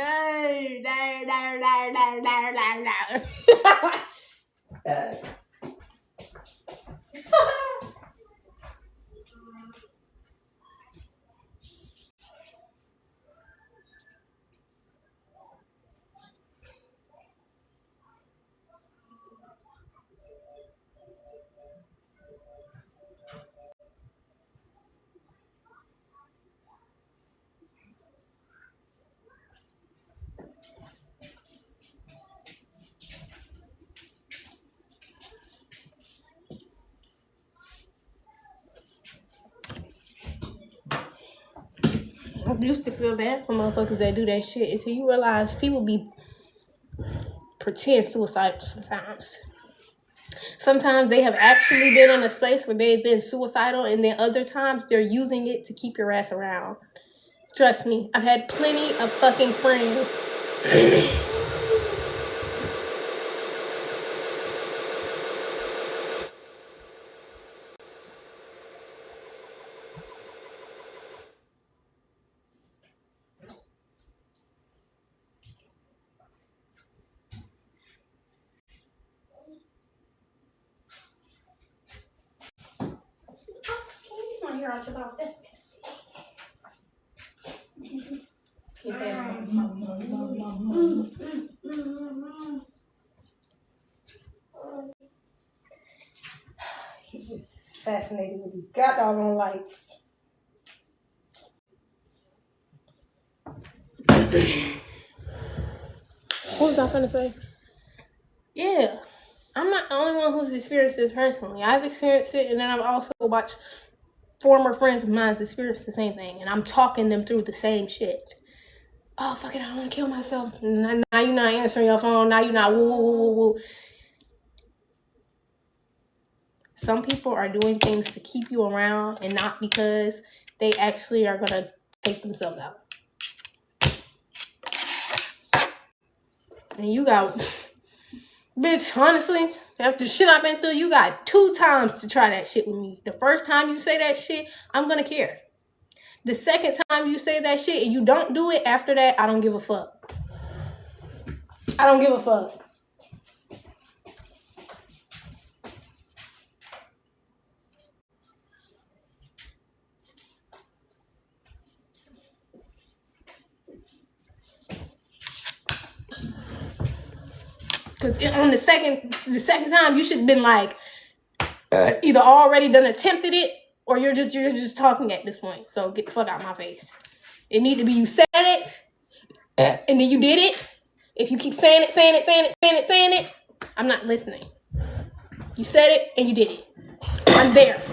I used to feel bad for motherfuckers that do that shit until you realize people be pretend suicidal sometimes. Sometimes they have actually been in a space where they've been suicidal, and then other times they're using it to keep your ass around. Trust me, I've had plenty of fucking friends. My hair out your mouth. That's nasty. He's fascinated with these goddamn lights. What was I finna say? Yeah, I'm not the only one who's experienced this personally. I've experienced it, and then I've also watched former friends of mine experience the same thing, and I'm talking them through the same shit. Oh, fuck it, I don't want to kill myself. Now you're not answering your phone. Now you're not woo. Some people are doing things to keep you around and not because they actually are going to take themselves out. And you got, bitch, honestly, after the shit I've been through, you got 2 times to try that shit with me. The first time you say that shit, I'm going to care. The second time you say that shit and you don't do it, after that, I don't give a fuck. I don't give a fuck. Because on the second time, you should have been like, either already done attempted it, or you're just talking at this point. So get the fuck out of my face. It need to be you said it, and then you did it. If you keep saying it, I'm not listening. You said it and you did it. I'm there.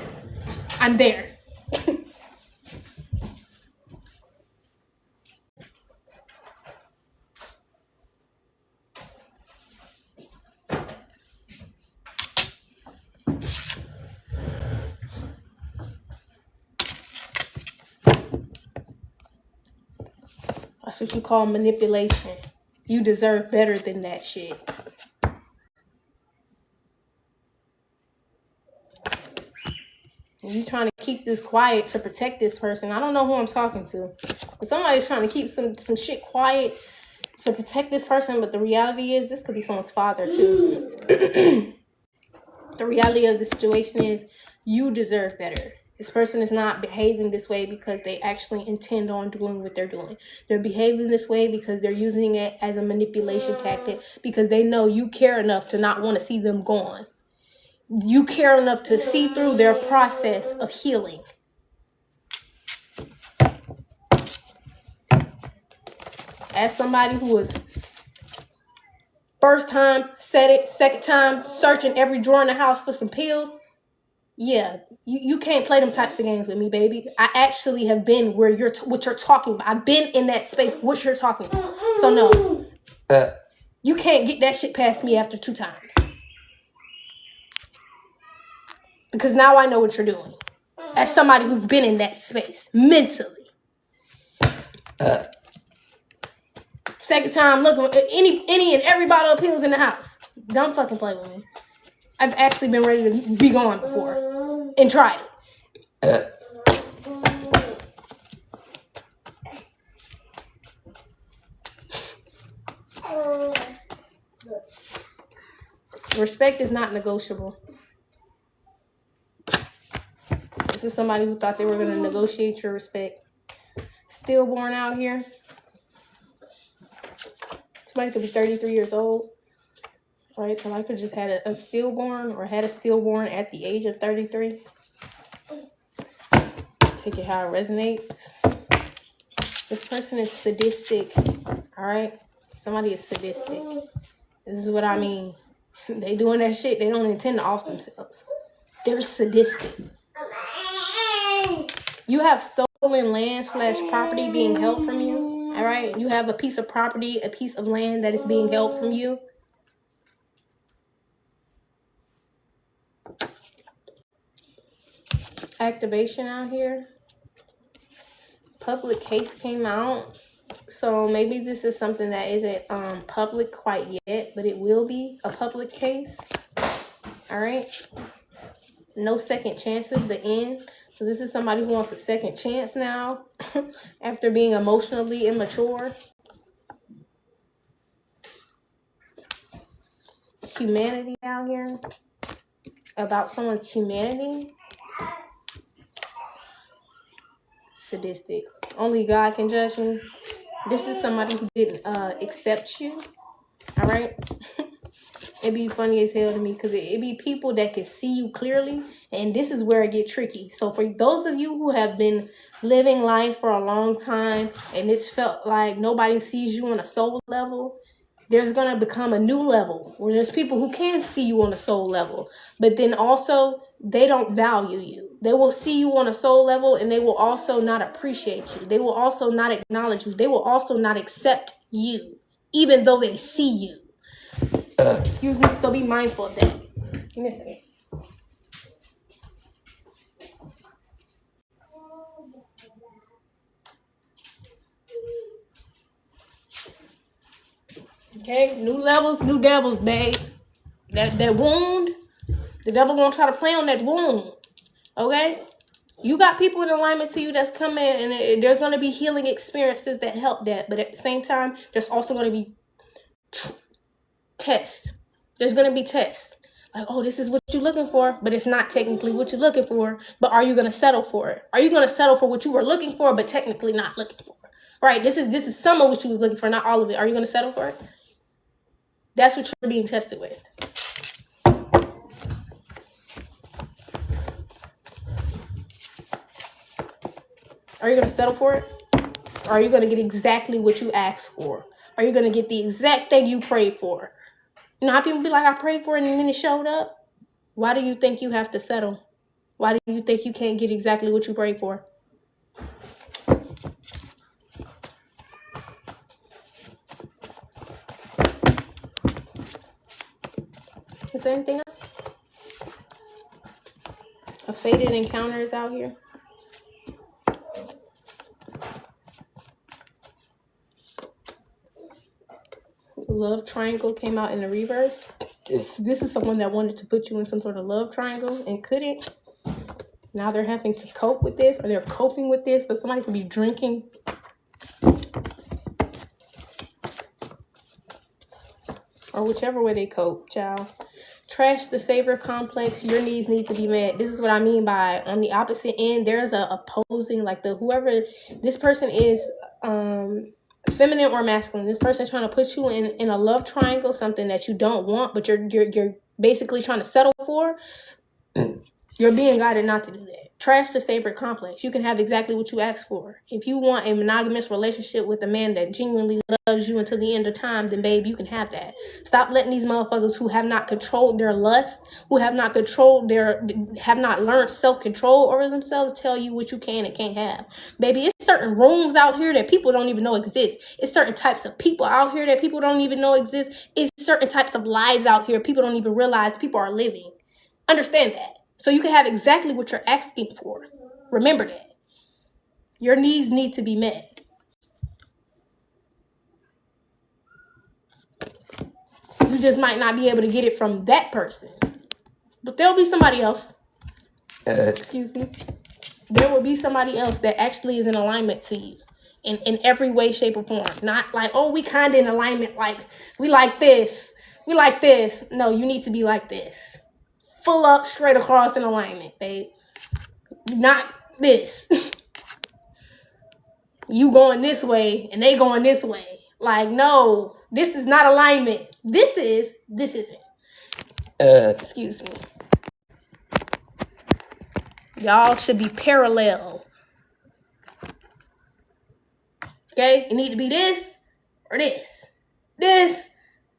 That's what you call manipulation. You deserve better than that shit. You trying to keep this quiet to protect this person. I don't know who I'm talking to. But somebody's trying to keep some shit quiet to protect this person, but the reality is this could be someone's father too. The reality of the situation is you deserve better. This person is not behaving this way because they actually intend on doing what they're doing. They're behaving this way because they're using it as a manipulation tactic, because they know you care enough to not want to see them gone. You care enough to see through their process of healing. As somebody who was first time said it, second time searching every drawer in the house for some pills, yeah, you can't play them types of games with me, baby. I actually have been where what you're talking about. I've been in that space, what you're talking about. So no, you can't get that shit past me after 2 times. Because now I know what you're doing. As somebody who's been in that space, mentally. Second time looking at any and every bottle of pills in the house. Don't fucking play with me. I've actually been ready to be gone before. And tried it. Respect is not negotiable. This is somebody who thought they were going to negotiate your respect. Stillborn out here. Somebody could be 33 years old. Right? Somebody could have just had a stillborn, or had a stillborn at the age of 33. Take it how it resonates. This person is sadistic. Alright? Somebody is sadistic. This is what I mean. They doing that shit. They don't intend to off themselves. They're sadistic. You have stolen land / property being held from you. Alright? You have a piece of property, a piece of land that is being held from you. Activation out here. Public case came out. So maybe this is something that isn't public quite yet, but it will be a public case. All right. No second chances, the end. So this is somebody who wants a second chance now after being emotionally immature. Humanity out here. About someone's humanity. Sadistic. Only God can judge me. This is somebody who didn't accept you. All right. It'd be funny as hell to me because it'd be people that can see you clearly, and this is where it get tricky. So for those of you who have been living life for a long time and it's felt like nobody sees you on a soul level, there's going to become a new level where there's people who can see you on a soul level, but then also they don't value you. They will see you on a soul level and they will also not appreciate you. They will also not acknowledge you. They will also not accept you, even though they see you. Excuse me. So be mindful of that. Give me a second. Okay, new levels, new devils, babe. That wound, the devil gonna try to play on that wound. Okay, you got people in alignment to you that's coming, and there's gonna be healing experiences that help that. But at the same time, there's also gonna be tests. There's gonna be tests. Like, oh, this is what you're looking for, but it's not technically what you're looking for. But are you gonna settle for it? Are you gonna settle for what you were looking for, but technically not looking for? Right. This is some of what you was looking for, not all of it. Are you gonna settle for it? That's what you're being tested with. Are you going to settle for it? Or are you going to get exactly what you asked for? Are you going to get the exact thing you prayed for? You know how people be like, I prayed for it and then it showed up? Why do you think you have to settle? Why do you think you can't get exactly what you prayed for? Is there anything else? A fated encounter is out here. Love triangle came out in the reverse. This is someone that wanted to put you in some sort of love triangle and couldn't. Now they're having to cope with this, or they're coping with this. So somebody could be drinking. Or whichever way they cope, child. Trash the savior complex. Your needs need to be met. This is what I mean by on the opposite end, there's a opposing, like whoever this person is, feminine or masculine. This person is trying to put you in a love triangle, something that you don't want, but you're basically trying to settle for. You're being guided not to do that. Trash the savior complex. You can have exactly what you asked for. If you want a monogamous relationship with a man that genuinely loves you until the end of time, then babe, you can have that. Stop letting these motherfuckers who have not controlled their lust, who have not learned self-control over themselves, tell you what you can and can't have. Baby, it's certain rooms out here that people don't even know exist. It's certain types of people out here that people don't even know exist. It's certain types of lives out here people don't even realize people are living. Understand that. So you can have exactly what you're asking for. Remember that. Your needs need to be met. You just might not be able to get it from that person. But there'll be somebody else. Excuse me. There will be somebody else that actually is in alignment to you. In every way, shape, or form. Not like, oh, we kind of in alignment. Like, we like this. We like this. No, you need to be like this. Full up, straight across in alignment, babe. Not this. You going this way and they going this way. Like, no, this is not alignment. This isn't. Excuse me. Y'all should be parallel. Okay? You need to be this or this. This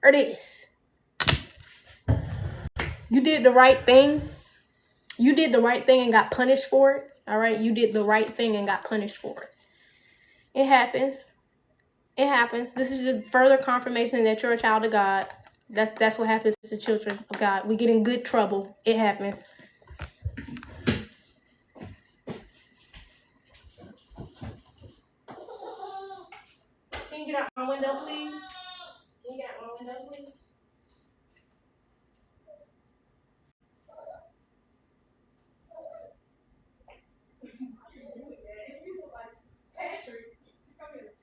or this. You did the right thing. You did the right thing and got punished for it. All right? You did the right thing and got punished for it. It happens. It happens. This is just further confirmation that you're a child of God. That's what happens to children of God. We get in good trouble. It happens. Can you get out my window, please? Can you get out my window, please? Patrick, come here.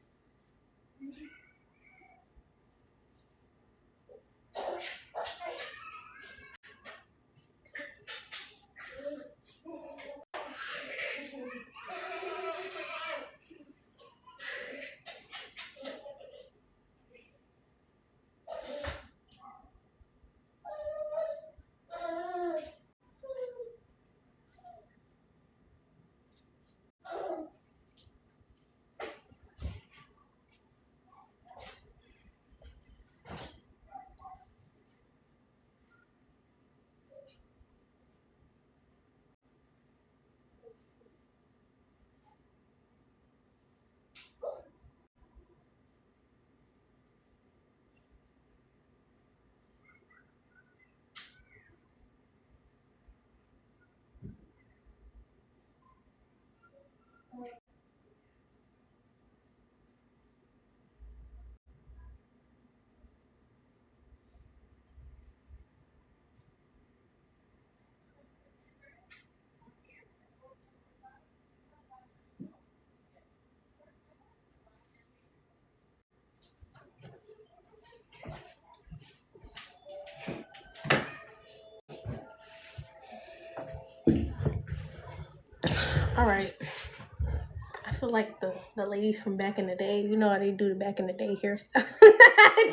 All right. I feel like the ladies from back in the day, you know how they do the back in the day hairstyle.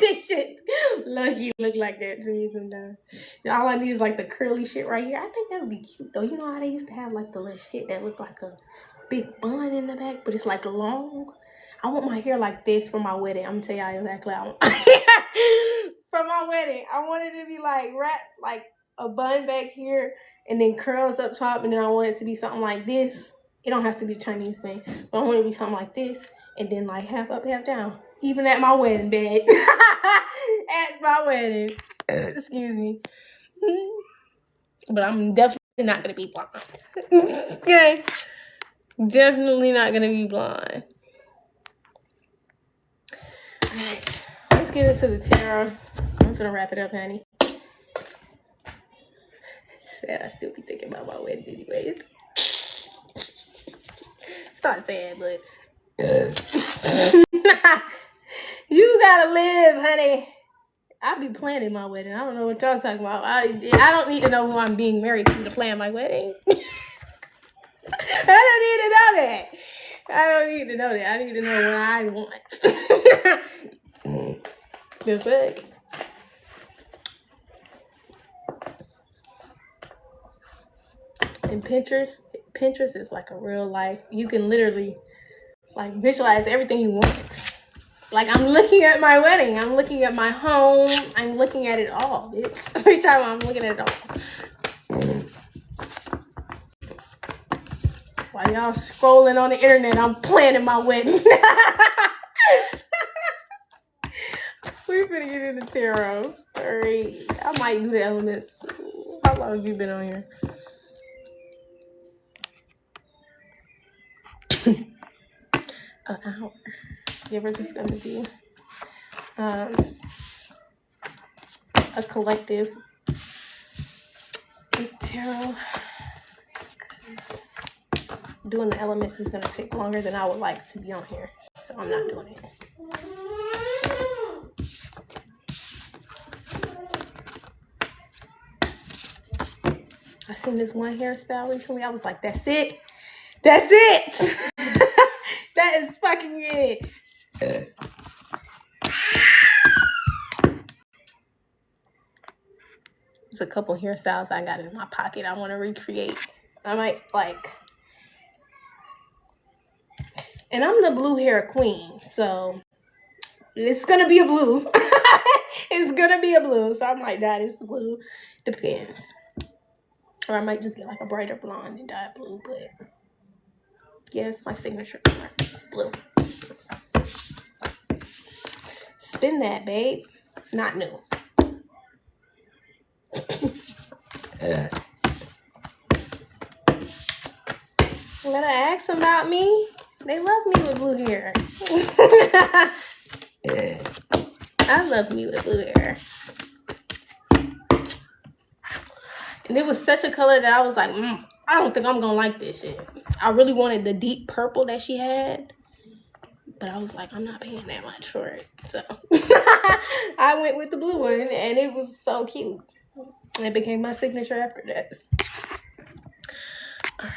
They shit lucky look like that to me sometimes. All I need is like the curly shit right here. I think that would be cute though. You know how they used to have like the little shit that looked like a big bun in the back, but it's like long. I want my hair like this for my wedding. I'm gonna tell y'all exactly how I want for my wedding. I want it to be like wrapped like a bun back here and then curls up top, and then I want it to be something like this. It don't have to be Chinese man, but I want it to be something like this, and then like half up, half down. Even at my wedding, bed. At my wedding. Excuse me. But I'm definitely not gonna be blonde. Okay. Definitely not gonna be blonde. Alright. Let's get into the tarot. I'm gonna wrap it up, honey. Sad I still be thinking about my wedding anyways. It's not sad, but you gotta live, honey. I be planning my wedding. I don't know what y'all talking about. I don't need to know who I'm being married to plan my wedding. I don't need to know that. I don't need to know that. I need to know what I want. The fuck? And Pinterest is like a real life. You can literally like visualize everything you want. Like I'm looking at my wedding. I'm looking at my home. I'm looking at it all, bitch. Every time I'm looking at it all. While y'all scrolling on the internet, I'm planning my wedding. We're gonna get into tarot. Alright. I might do the elements. How long have you been on here? An hour. Yeah, we're just gonna do a collective tarot. Doing the elements is gonna take longer than I would like to be on here, so I'm not doing it. I seen this one hairstyle recently. I was like, that's it. That's it. That is fucking it. There's a couple hairstyles I got in my pocket I want to recreate. I might like, and I'm the blue hair queen, so it's gonna be a blue. It's gonna be a blue, so I might dye this blue. Depends. Or I might just get like a brighter blonde and dye it blue, but yeah, it's my signature color, blue. Spin that, babe. Not new. You gotta ask them about me. They love me with blue hair. I love me with blue hair. And it was such a color that I was like, I don't think I'm gonna like this shit. I really wanted the deep purple that she had, but I was like, I'm not paying that much for it. So I went with the blue one, and it was so cute. And it became my signature after that. All right.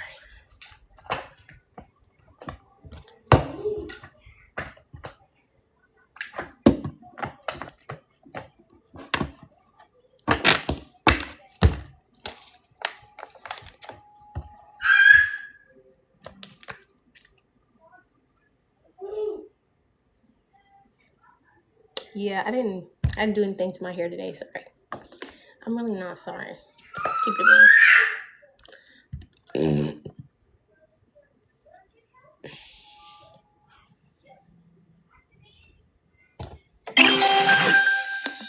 Yeah, I didn't do anything to my hair today. Sorry. I'm really not sorry. Keep it in.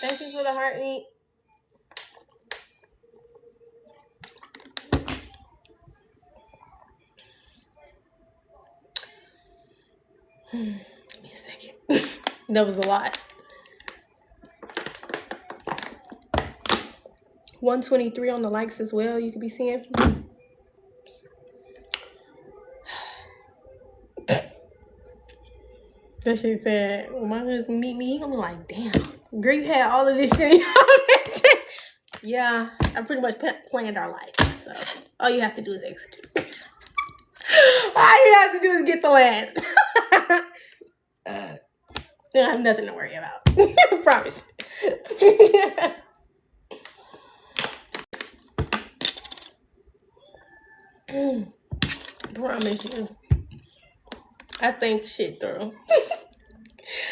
Thank you for the heartbeat. Give me a second. That was a lot. 123 on the likes as well. You could be seeing. That shit said, when my husband meet me, he gonna be like, damn, girl, you had all of this shit in your pictures. Yeah, I pretty much planned our life. So all you have to do is execute. All you have to do is get the land. Then I have nothing to worry about. I promise. Promise you. I think shit through.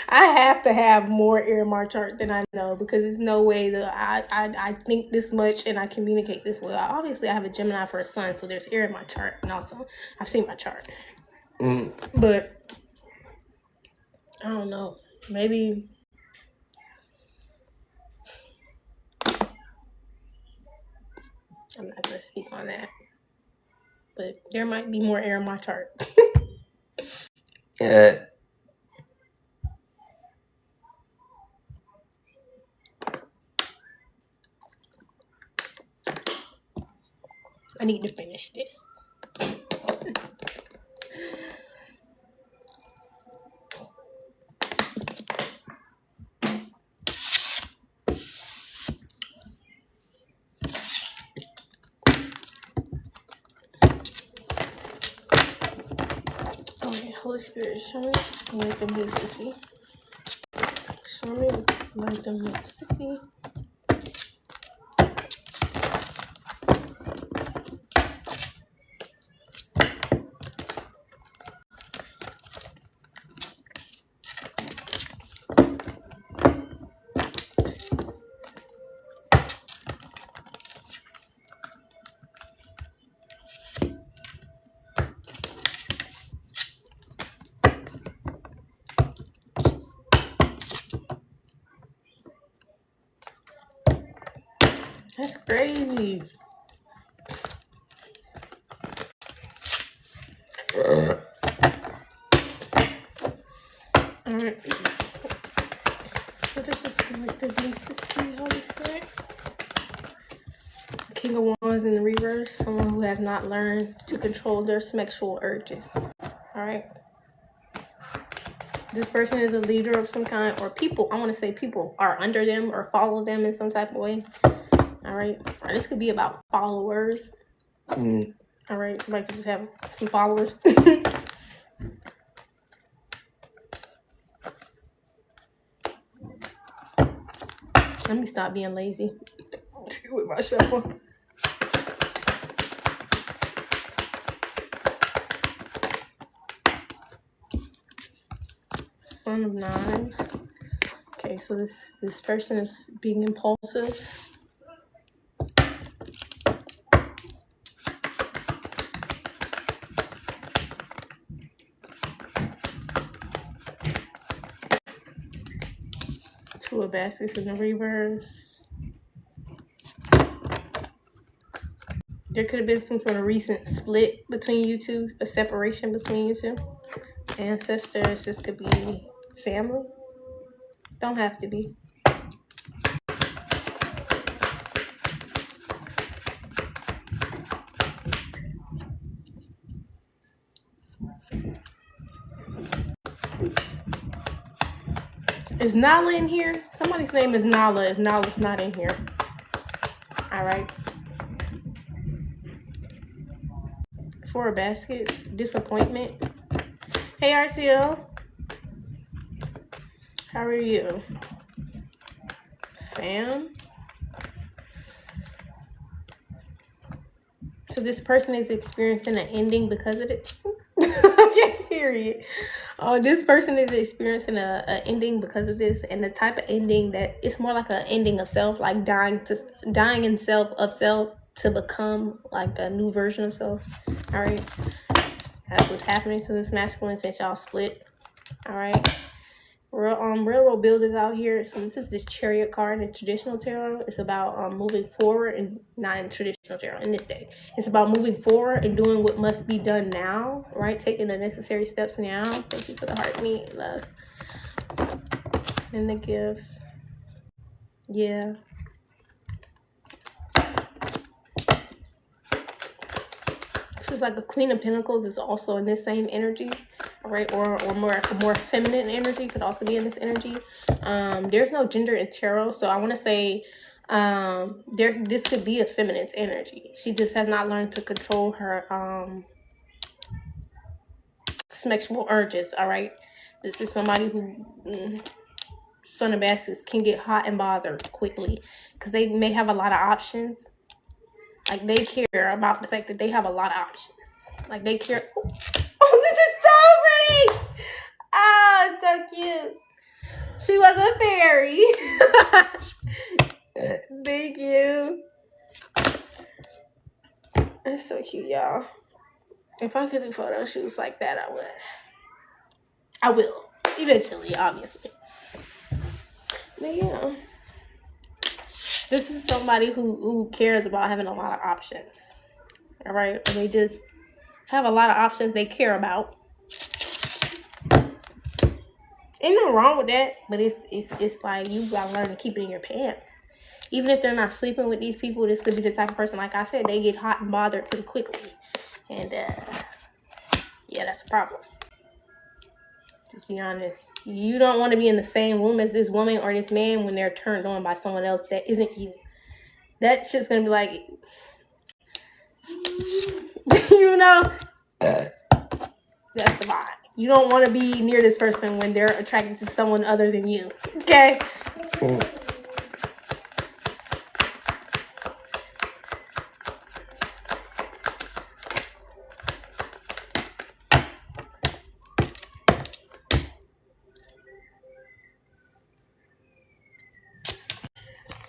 I have to have more air in my chart than I know, because there's no way that I think this much and I communicate this well. Obviously, I have a Gemini for a sun, so there's air in my chart, and also I've seen my chart. But I don't know. Maybe I'm not gonna speak on that. But there might be more air in my chart. I need to finish this. Okay, Holy Spirit, show me what this light needs to see. Show me what this light needs to see. That's crazy. Alright. What does this collective needs to see, Holy Spirit? King of Wands in the reverse. Someone who has not learned to control their sexual urges. Alright. This person is a leader of some kind, or people, I want to say people are under them or follow them in some type of way. Alright. Or this could be about followers. Alright. Somebody could just have some followers. Let me stop being lazy with my shuffle. Son of Knives. Okay, so this person is being impulsive. Two of Baskets in the reverse. There could have been some sort of recent split between you two, a separation between you two. Ancestors, this could be family. Don't have to be. Is Nala in here? Somebody's name is Nala if Nala's not in here. All right. 4 baskets. Disappointment. Hey, RCL. How are you? Fam. So this person is experiencing an ending because of it. I can't hear you. Oh, this person is experiencing a ending because of this, and the type of ending that it's more like an ending of self, like dying in self to become like a new version of self. All right, that's what's happening to this masculine since y'all split. All right. Railroad builders out here. So this is this Chariot card in traditional tarot. It's about moving forward, and not in traditional tarot in this day. It's about moving forward and doing what must be done now, right? Taking the necessary steps now. Thank you for the heart, meat, love, and the gifts. Yeah. Feels like a Queen of Pentacles is also in this same energy. Right, or more feminine energy could also be in this energy. There's no gender in tarot, so I want to say this could be a feminine's energy. She just has not learned to control her sexual urges. All right, this is somebody who Son of Baskets can get hot and bothered quickly because they may have a lot of options. Like they care about the fact that they have a lot of options. Like they care. Oh, this is so pretty. Oh, it's so cute. She was a fairy. Thank you. That's so cute, y'all. If I could do photo shoots like that, I would. I will. Eventually, obviously. But yeah. This is somebody who cares about having a lot of options. All right? And they just have a lot of options they care about. Ain't nothing wrong with that, but it's like you gotta learn to keep it in your pants. Even if they're not sleeping with these people, this could be the type of person, like I said, they get hot and bothered pretty quickly. And yeah, that's a problem. To be honest, you don't want to be in the same room as this woman or this man when they're turned on by someone else that isn't you. That shit's gonna be like, you know, that's the vibe. You don't want to be near this person when they're attracted to someone other than you. Okay?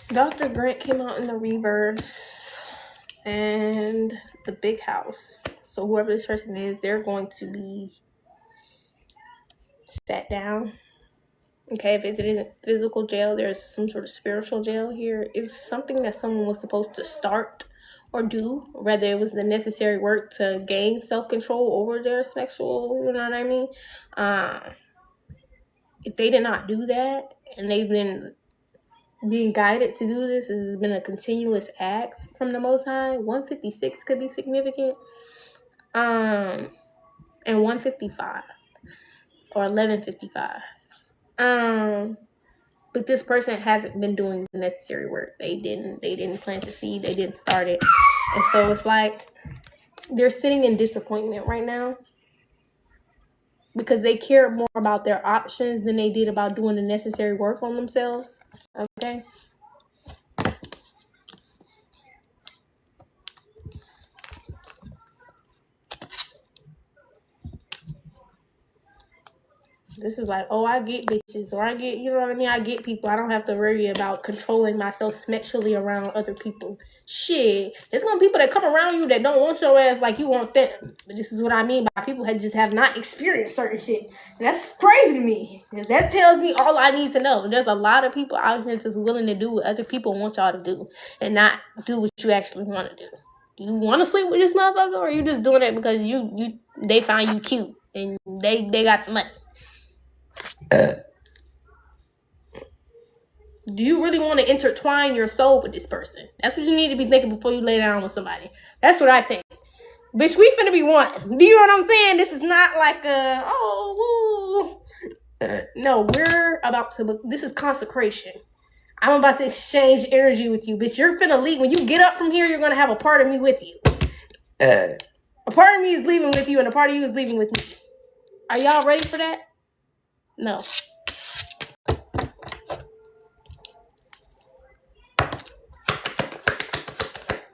Dr. Grant came out in the reverse and the big house. So whoever this person is, they're going to be sat down. Okay, if it isn't physical jail, there's some sort of spiritual jail here. It's something that someone was supposed to start or do, whether it was the necessary work to gain self-control over their sexual, you know what I mean? If they did not do that, and they've been being guided to do this, this has been a continuous act from the Most High. 156 could be significant. And 155 or 1155. But this person hasn't been doing the necessary work. They didn't plant the seed, they didn't start it. And so it's like they're sitting in disappointment right now because they care more about their options than they did about doing the necessary work on themselves. Okay? This is like, oh, I get bitches, or I get, you know what I mean? I get people. I don't have to worry about controlling myself sexually around other people. Shit. There's gonna be people that come around you that don't want your ass like you want them. But this is what I mean by people that just have not experienced certain shit. And that's crazy to me. And that tells me all I need to know. There's a lot of people out here just willing to do what other people want y'all to do and not do what you actually want to do. Do you want to sleep with this motherfucker, or are you just doing it because they found you cute and they got some money? Do you really want to intertwine your soul with this person? That's what you need to be thinking before you lay down with somebody. That's what I think. Bitch, we finna be one. Do you know what I'm saying? This is not like no, we're about to, this is consecration. I'm about to exchange energy with you, bitch. You're finna leave. When you get up from here, you're gonna have a part of me with you. A part of me is leaving with you, and a part of you is leaving with me. Are y'all ready for that? No.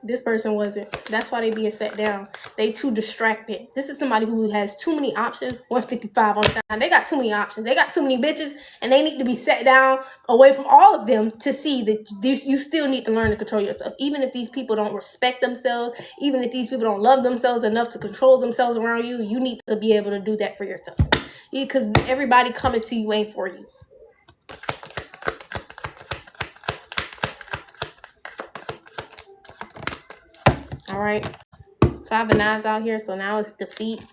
This person wasn't. That's why they being set down. They too distracted. This is somebody who has too many options. 155 on time. They got too many options. They got too many bitches, and they need to be set down away from all of them to see that you still need to learn to control yourself. Even if these people don't respect themselves, even if these people don't love themselves enough to control themselves around you, you need to be able to do that for yourself. Because everybody coming to you ain't for you. All right. 5 of Knives out here, so now it's defeat.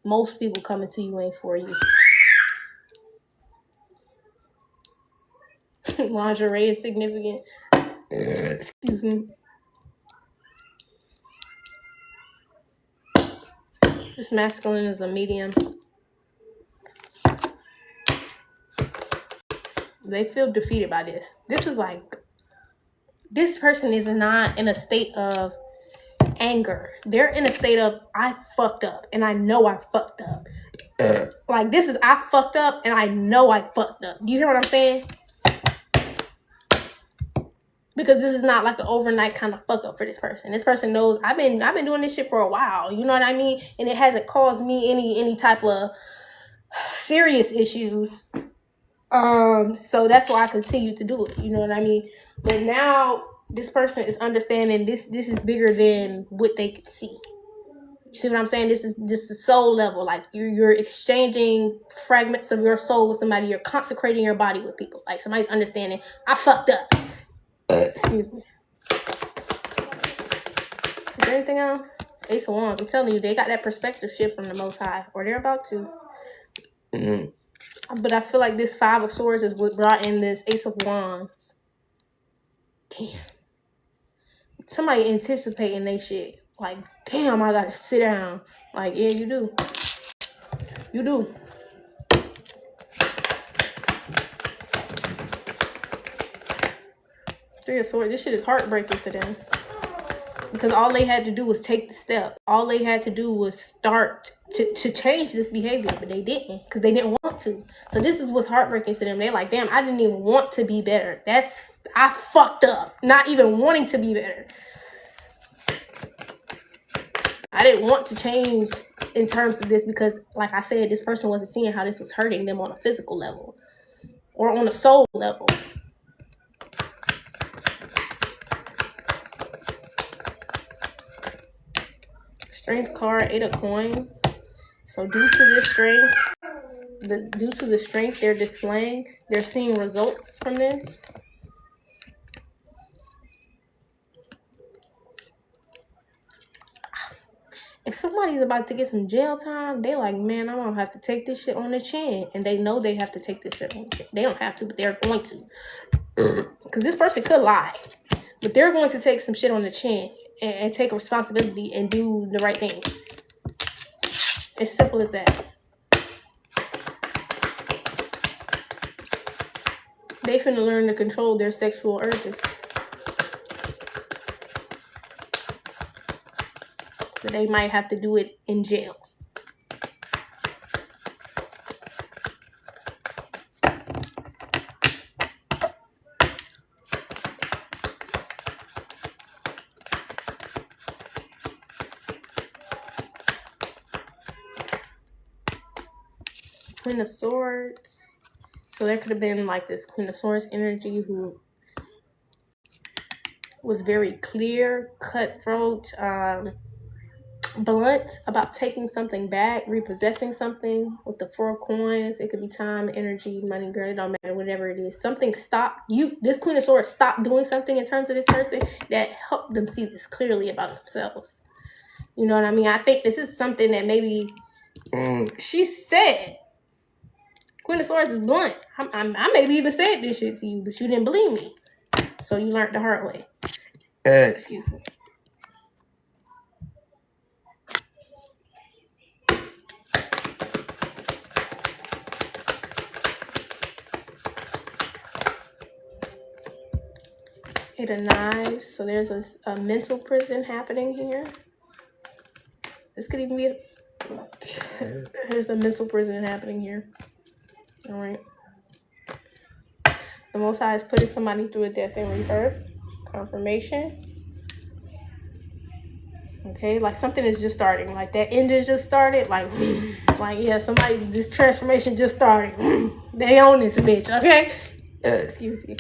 Most people coming to you ain't for you. Lingerie is significant. Excuse me. This masculine is a medium. They feel defeated by this. This is like, this person is not in a state of anger. They're in a state of, I fucked up and I know I fucked up. Like, this is, I fucked up and I know I fucked up. Do you hear what I'm saying? Because this is not like an overnight kind of fuck up for this person. This person knows I've been doing this shit for a while. You know what I mean? And it hasn't caused me any type of serious issues. So that's why I continue to do it. You know what I mean? But now this person is understanding this is bigger than what they can see. You see what I'm saying? This is just the soul level. Like, you're exchanging fragments of your soul with somebody. You're consecrating your body with people. Like, somebody's understanding, I fucked up. Excuse me. Is there anything else? Ace of Wands. I'm telling you, they got that perspective shift from the Most High. Or they're about to. But I feel like this 5 of Swords is what brought in this Ace of Wands. Damn. Somebody anticipating they shit. Like, damn, I gotta sit down. Like, yeah, you do. You do. Three of Swords. This shit is heartbreaking to them. Because all they had to do was take the step. All they had to do was start to change this behavior. But they didn't. Because they didn't want to. So this is what's heartbreaking to them. They're like, damn, I didn't even want to be better. I fucked up. Not even wanting to be better. I didn't want to change in terms of this because, like I said, this person wasn't seeing how this was hurting them on a physical level. Or on a soul level. Strength card, 8 of Coins. So due to this strength, due to the strength they're displaying, they're seeing results from this. If somebody's about to get some jail time, they like, man, I'm gonna have to take this shit on the chin. And they know they have to take this shit on the chin. They don't have to, but they're going to. Because this person could lie. But they're going to take some shit on the chin and take responsibility and do the right thing. As simple as that. They finna learn to control their sexual urges. But they might have to do it in jail. Queen of Swords. So there could have been like this Queen of Swords energy who was very clear, cutthroat, blunt about taking something back, repossessing something with the 4 coins. It could be time, energy, money, girl. It don't matter, whatever it is. Something stopped you. This Queen of Swords stopped doing something in terms of this person that helped them see this clearly about themselves. You know what I mean? I think this is something that maybe she said. Queen of Swords is blunt. I maybe even said this shit to you, but you didn't believe me. So you learned the hard way. Excuse me. Eight of Knives. So there's a mental prison happening here. This could even be there's a mental prison happening here. All right. The Most High is putting somebody through a death and rebirth. Confirmation. Okay, like something is just starting. Like that engine just started. Like yeah, somebody, this transformation just started. They own this bitch, okay? Excuse me.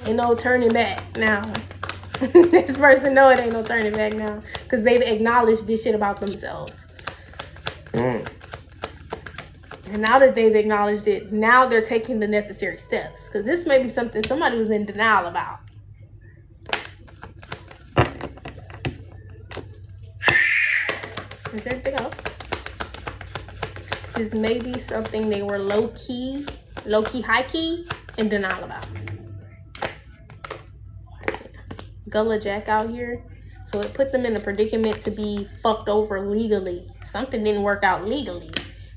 Ain't no turning back now. This person know it ain't no turning back now. Because they've acknowledged this shit about themselves. And now that they've acknowledged it, now they're taking the necessary steps. Because this may be something somebody was in denial about. Is there anything else? This may be something they were low-key, high-key, in denial about. Gullah Jack out here. So it put them in a predicament to be fucked over legally. Something didn't work out legally.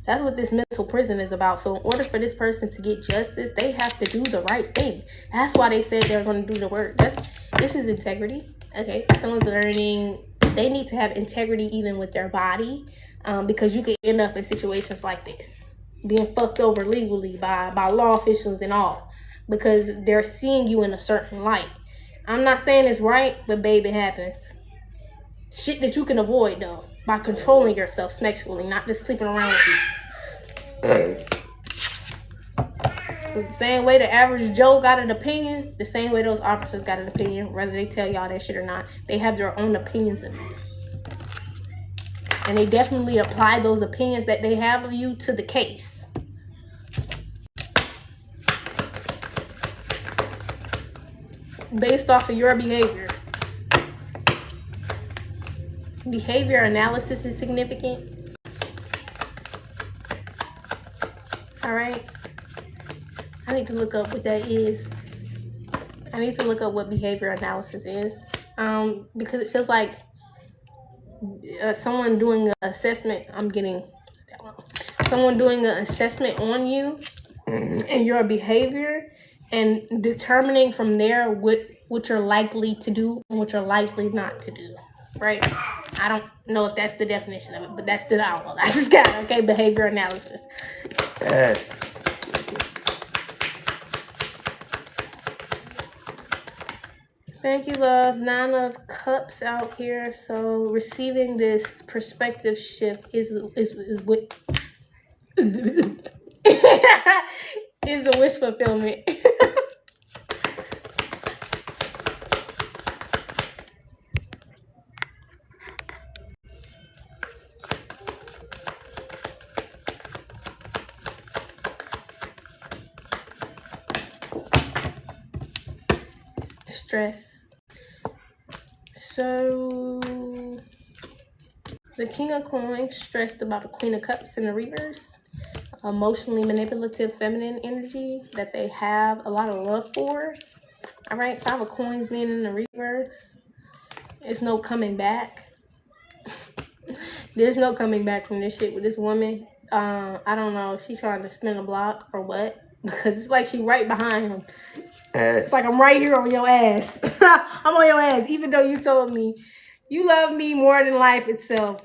That's what this mental prison is about. So in order for this person to get justice, they have to do the right thing. That's why they said they're going to do the work. This is integrity. Okay, someone's learning. They need to have integrity even with their body, because you can end up in situations like this, being fucked over legally by law officials and all, because they're seeing you in a certain light. I'm not saying it's right, but babe, it happens. Shit that you can avoid, though, by controlling yourself sexually, not just sleeping around with you. The same way the average Joe got an opinion, the same way those officers got an opinion, whether they tell y'all that shit or not. They have their own opinions of you. And they definitely apply those opinions that they have of you to the case. Based off of your behavior. Behavior analysis is significant. All right. I need to look up what that is. I need to look up what behavior analysis is. Because it feels like someone doing an assessment. I'm getting that wrong. Someone doing an assessment on you and your behavior, and determining from there what you're likely to do and what you're likely not to do, right? I don't know if that's the definition of it, but that's the download I just got, okay? Behavior analysis. Thank you, love. 9 of Cups out here. So receiving this perspective shift is what is a wish fulfillment. Stress. So the King of Coins stressed about the Queen of Cups in the reverse. Emotionally manipulative feminine energy that they have a lot of love for. All right, 5 of Coins being in the reverse. There's no coming back. There's no coming back from this shit with this woman. I don't know if she's trying to spin a block or what, because it's like she right behind him. It's like I'm right here on your ass. I'm on your ass, even though you told me you love me more than life itself.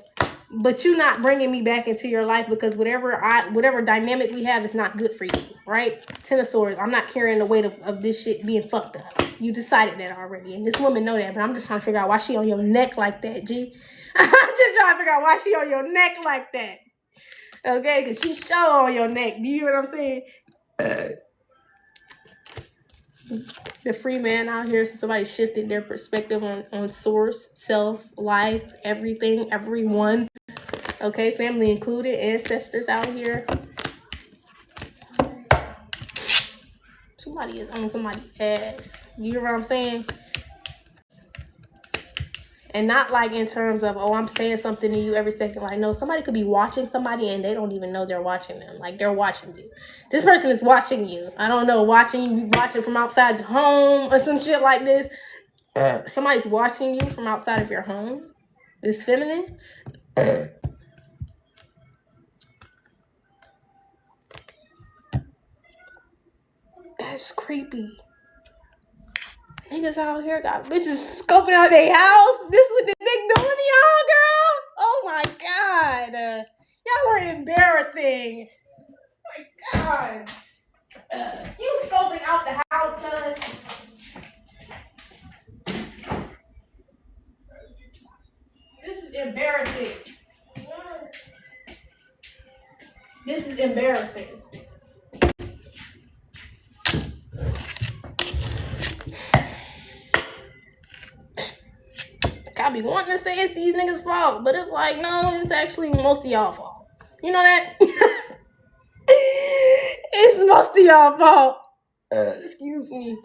But you not bringing me back into your life, because whatever dynamic we have is not good for you, right? 10 of Swords. I'm not carrying the weight of this shit being fucked up. You decided that already, and this woman know that. But I'm just trying to figure out why she on your neck like that, G. I'm just trying to figure out why she on your neck like that. Okay, because she sure on your neck. Do you hear what I'm saying? The free man out here, so somebody shifted their perspective on source, self, life, everything, everyone. Okay, family included, ancestors out here. Somebody is on somebody's ass. You hear what I'm saying? And not like in terms of, oh, I'm saying something to you every second. Like, no, somebody could be watching somebody and they don't even know they're watching them. Like, they're watching you. This person is watching you. I don't know, watching you, watching from outside your home or some shit like this. Somebody's watching you from outside of your home. It's feminine. That's creepy. Niggas out here got bitches scoping out their house. This what the nigga doing to y'all, girl? Oh my god. Y'all are embarrassing. Oh my god. You scoping out the house, son. This is embarrassing. This is embarrassing. I be wanting to say it's these niggas' fault, but it's like, no, it's actually most of y'all fault. You know that? It's most of y'all fault. Excuse me.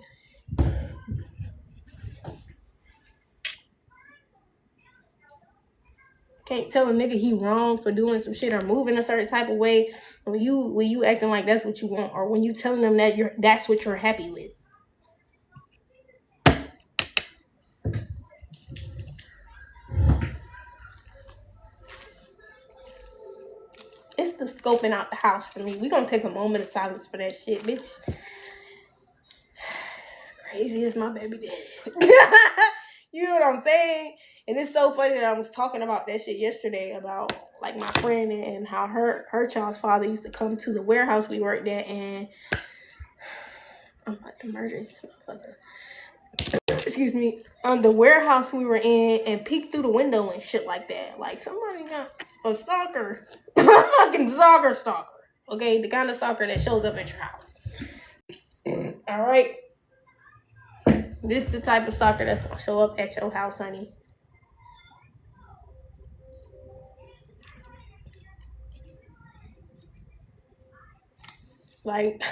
Can't tell a nigga he wrong for doing some shit or moving a certain type of way when you acting like that's what you want, or when you telling them that that's what you're happy with. It's the scoping out the house for me. We gonna take a moment of silence for that shit, bitch. Crazy as my baby daddy. You know what I'm saying? And it's so funny that I was talking about that shit yesterday about like my friend and how her child's father used to come to the warehouse we worked at, and I'm about to murder this motherfucker. Excuse me, on the warehouse we were in, and peek through the window and shit like that. Like, somebody got a stalker. A fucking stalker. Okay, the kind of stalker that shows up at your house. All right? This is the type of stalker that's gonna show up at your house, honey. Like,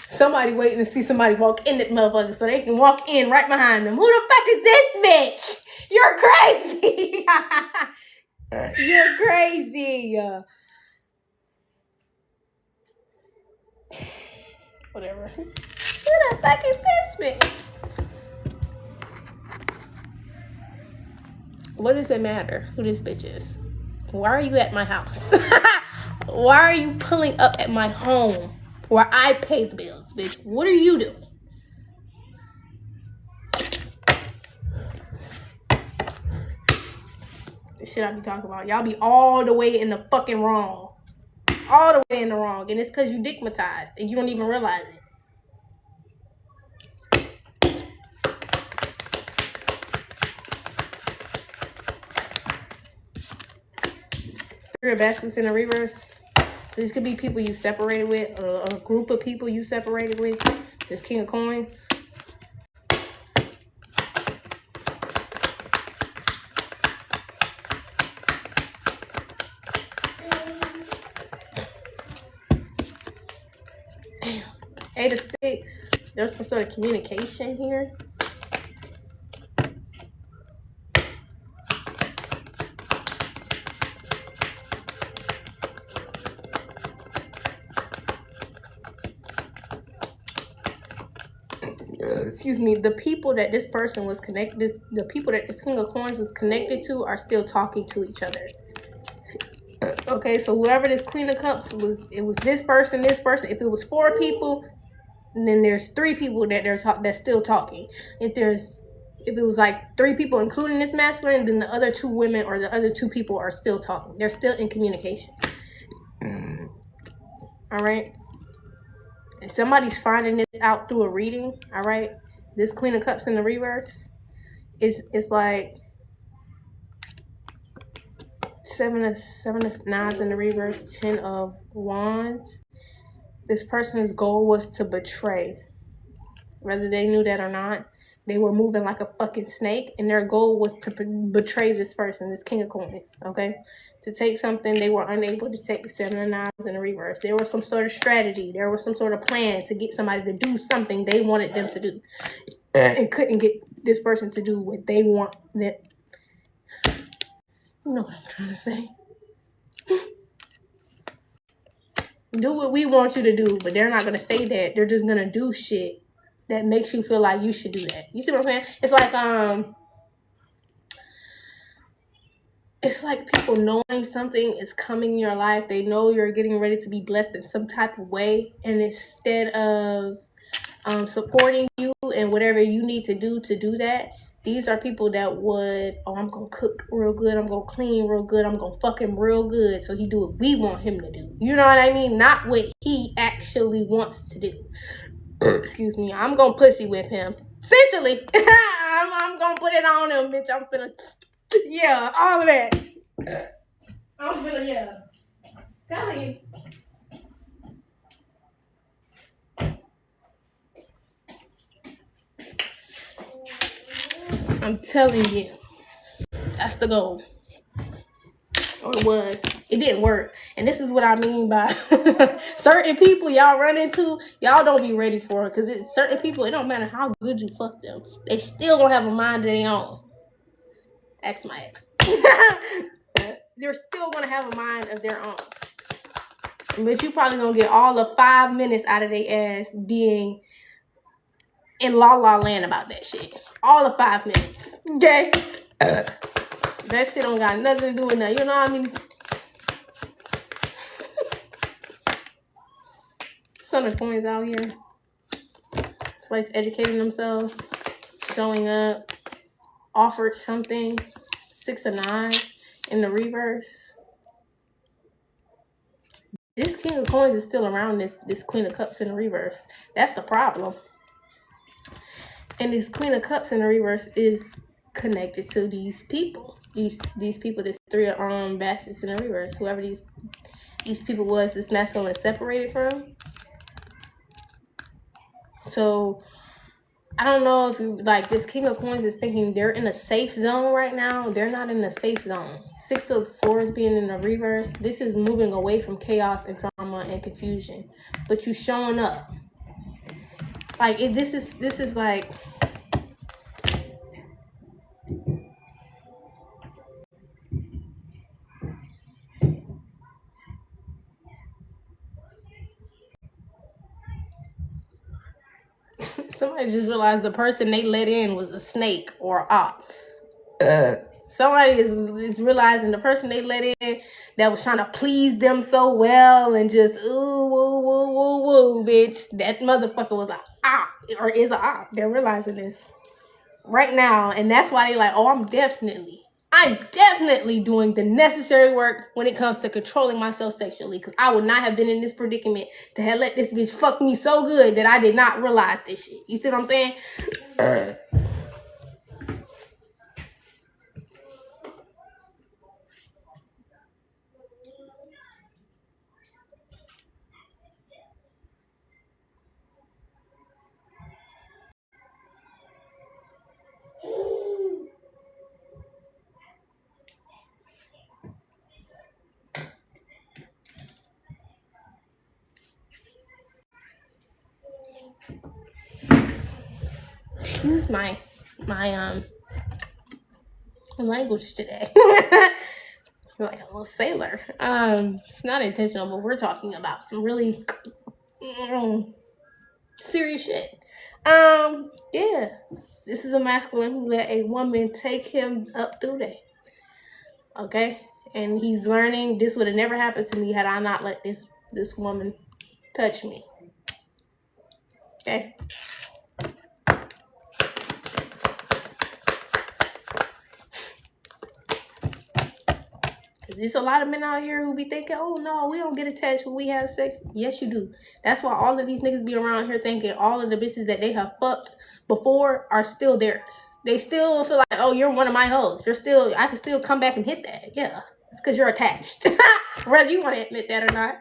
somebody waiting to see somebody walk in that motherfucker so they can walk in right behind them. Who the fuck is this bitch? You're crazy. You're crazy. Whatever. Who the fuck is this bitch? What does it matter who this bitch is? Why are you at my house? Why are you pulling up at my home where I pay the bills, bitch? What are you doing? The shit I be talking about. Y'all be all the way in the fucking wrong. All the way in the wrong. And it's because you dickmatized and you don't even realize it. Three of Baskets in the reverse. So this could be people you separated with, a group of people you separated with. This King of Coins. Eight of Sticks. There's some sort of communication here. Excuse me, the people that this person was connected, the people that this King of Coins is connected to are still talking to each other. Okay, so whoever this Queen of Cups was, it was this person. If it was 4 people, then there's 3 people that that's still talking. If it was like 3 people, including this masculine, then the other 2 women or the other 2 people are still talking. They're still in communication. All right. And somebody's finding this out through a reading. All right. This Queen of Cups in the reverse is like 7 of Knives in the reverse, 10 of Wands. This person's goal was to betray. whether they knew that or not. They were moving like a fucking snake, and their goal was to betray this person, this King of Coins, okay? To take something they were unable to take, the Seven of Knives in the reverse. There was some sort of strategy. There was some sort of plan to get somebody to do something they wanted them to do, and couldn't get this person to do what they want. That, you know what I'm trying to say. Do what we want you to do, but they're not going to say that. They're just going to do shit that makes you feel like you should do that. You see what I'm saying? It's like people knowing something is coming in your life. They know you're getting ready to be blessed in some type of way. And instead of supporting you and whatever you need to do that, these are people that would, I'm going to cook real good. I'm going to clean real good. I'm going to fuck him real good so he do what we want him to do. You know what I mean? Not what he actually wants to do. Excuse me. I'm going to pussy whip him. Essentially. I'm going to put it on him, bitch. I'm finna... Yeah, all of that. I'm finna, yeah. Tell you. I'm telling you. That's the goal. Or it was. It didn't work. And this is what I mean by certain people y'all run into, y'all don't be ready for it. Because certain people, it don't matter how good you fuck them. They still gonna have a mind of their own. Ask my ex. They're still gonna have a mind of their own. But you probably gonna get all of 5 minutes out of their ass being in la la land about that shit. All of 5 minutes. Okay? That shit don't got nothing to do with that. You know what I mean? Some of the Coins out here. Twice educating themselves. Showing up. Offered something. 6 of Knives in the reverse. This King of Coins is still around this Queen of Cups in the reverse. That's the problem. And this Queen of Cups in the reverse is connected to these people. These people, this Three of Baskets in the reverse. Whoever these people was, this masculine is separated from. So I don't know if you like this King of Coins is thinking they're in a safe zone right now. They're not in a safe zone. 6 of Swords being in the reverse. This is moving away from chaos and drama and confusion. But you showing up. Like this is like somebody just realized the person they let in was a snake or a op. Somebody is realizing the person they let in that was trying to please them so well and just ooh woo woo woo woo bitch, that motherfucker was a op or is a op. They're realizing this right now, and that's why they like, oh, I'm definitely doing the necessary work when it comes to controlling myself sexually, because I would not have been in this predicament to have let this bitch fuck me so good that I did not realize this shit. You see what I'm saying? Excuse my language today. You're like a little sailor. It's not intentional, but we're talking about some really serious shit. Yeah. This is a masculine who let a woman take him up through that. Okay? And he's learning this would have never happened to me had I not let this woman touch me. Okay? There's a lot of men out here who be thinking, oh no, we don't get attached when we have sex. Yes, you do. That's why all of these niggas be around here thinking all of the bitches that they have fucked before are still theirs. They still feel like, oh, you're one of my hoes. I can still come back and hit that. Yeah. It's because you're attached. Whether you want to admit that or not.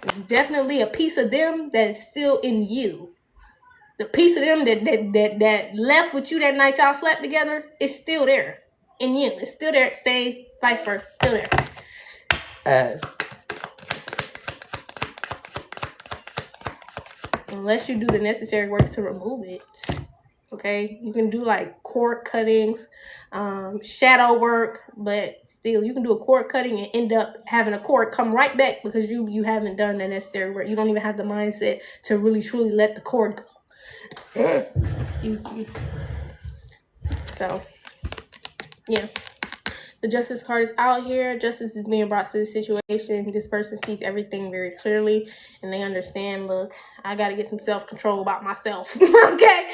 There's definitely a piece of them that is still in you. The piece of them that left with you that night y'all slept together is still there in you. It's still there. Same, vice versa, still there. Unless you do the necessary work to remove it. Okay, you can do like cord cuttings, shadow work, but still you can do a cord cutting and end up having a cord come right back because you haven't done the necessary work. You don't even have the mindset to really truly let the cord go. Excuse me. So yeah, the justice card is out here. Justice is being brought to the situation. This person sees everything very clearly and they understand, look, I got to get some self-control about myself. Okay,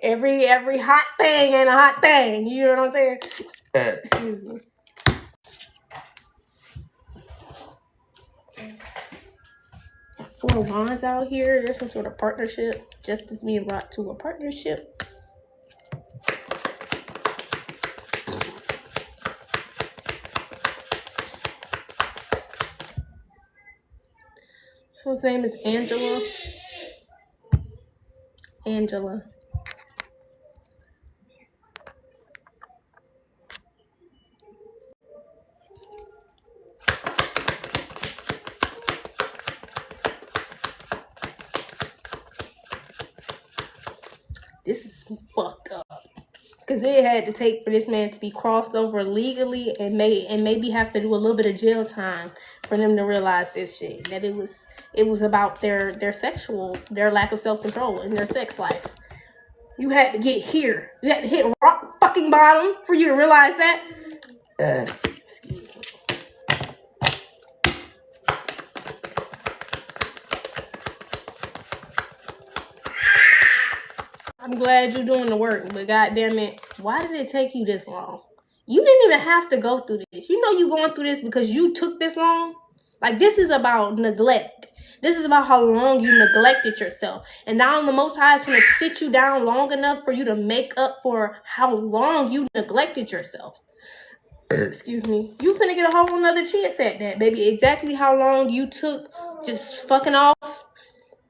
every hot thing ain't a hot thing. You know what I'm saying? Excuse me. Four of Wands out here. There's some sort of partnership. Justice being brought to a partnership. So his name is Angela. Angela. This is fucked up. Because it had to take for this man to be crossed over legally and maybe have to do a little bit of jail time for them to realize this shit. That it was about their lack of self-control in their sex life. You had to get here. You had to hit rock fucking bottom for you to realize that. Excuse me. I'm glad you're doing the work, but goddamn it, why did it take you this long? You didn't even have to go through this. You know you going through this because you took this long. Like, this is about neglect. This is about how long you neglected yourself. And now the Most High is going to sit you down long enough for you to make up for how long you neglected yourself. Excuse me. You finna get a whole nother chance at that, baby. Exactly how long you took just fucking off.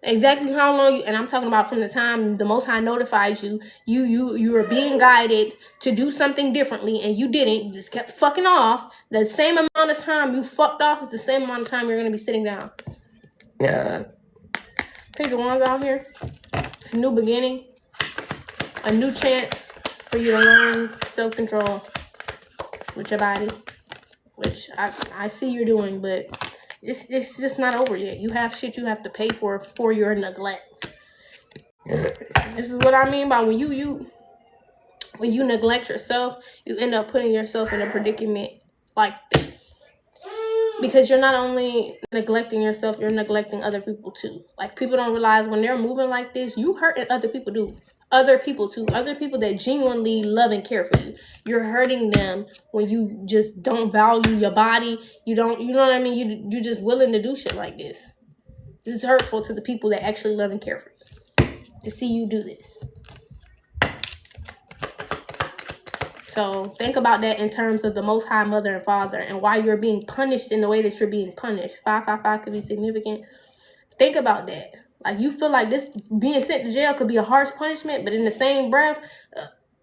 Exactly how long you, and I'm talking about from the time the Most High notified you, you were being guided to do something differently, and you didn't. You just kept fucking off. The same amount of time you fucked off is the same amount of time you're gonna be sitting down. Yeah. Page of Wands out here. It's a new beginning, a new chance for you to learn self-control with your body, which I see you're doing, but it's just not over yet. You have shit you have to pay for your neglect. This is what I mean by when you neglect yourself, you end up putting yourself in a predicament like this. Because you're not only neglecting yourself, you're neglecting other people too. Like, people don't realize when they're moving like this, you hurting other people too. Other people too. Other people that genuinely love and care for you. You're hurting them when you just don't value your body. You know what I mean? You're just willing to do shit like this. This is hurtful to the people that actually love and care for you. To see you do this. So think about that in terms of the Most High Mother and Father and why you're being punished in the way that you're being punished. 555 could be significant. Think about that. Like, you feel like this being sent to jail could be a harsh punishment, but in the same breath,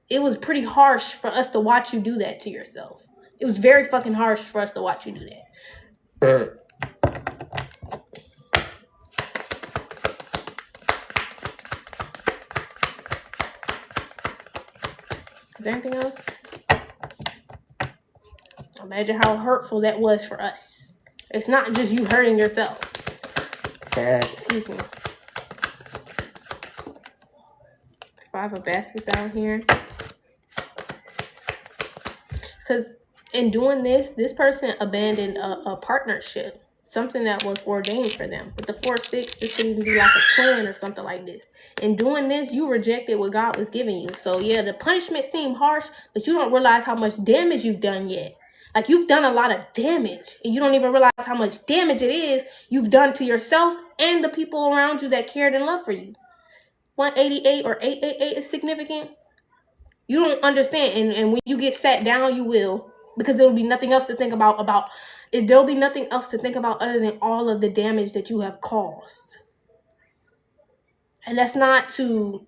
it was pretty harsh for us to watch you do that to yourself. It was very fucking harsh for us to watch you do that. Is there anything else? Imagine how hurtful that was for us. It's not just you hurting yourself. Excuse me. 5 of baskets out here. Because in doing this person abandoned a partnership. Something that was ordained for them. With the 4 of Sticks, this could even be like a twin or something like this. In doing this, you rejected what God was giving you. So yeah, the punishment seemed harsh, but you don't realize how much damage you've done yet. Like, you've done a lot of damage, and you don't even realize how much damage it is you've done to yourself and the people around you that cared and loved for you. 188 or 888 is significant. You don't understand, and when you get sat down, you will. because there'll be nothing else to think about there'll be nothing else to think about other than all of the damage that you have caused. And that's not to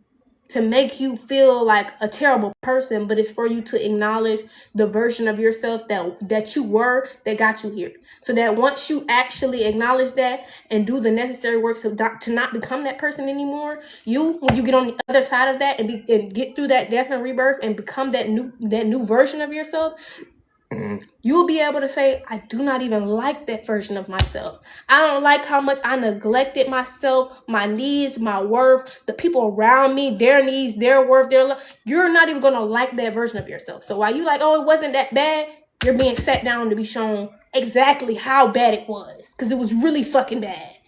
make you feel like a terrible person, but it's for you to acknowledge the version of yourself that you were that got you here. So that once you actually acknowledge that and do the necessary work to not become that person anymore, when you get on the other side of that and get through that death and rebirth and become that new version of yourself, you will be able to say, I do not even like that version of myself. I don't like how much I neglected myself, my needs, my worth, the people around me, their needs, their worth, their love. You're not even going to like that version of yourself. So while you like, oh, it wasn't that bad, you're being sat down to be shown exactly how bad it was. Because it was really fucking bad.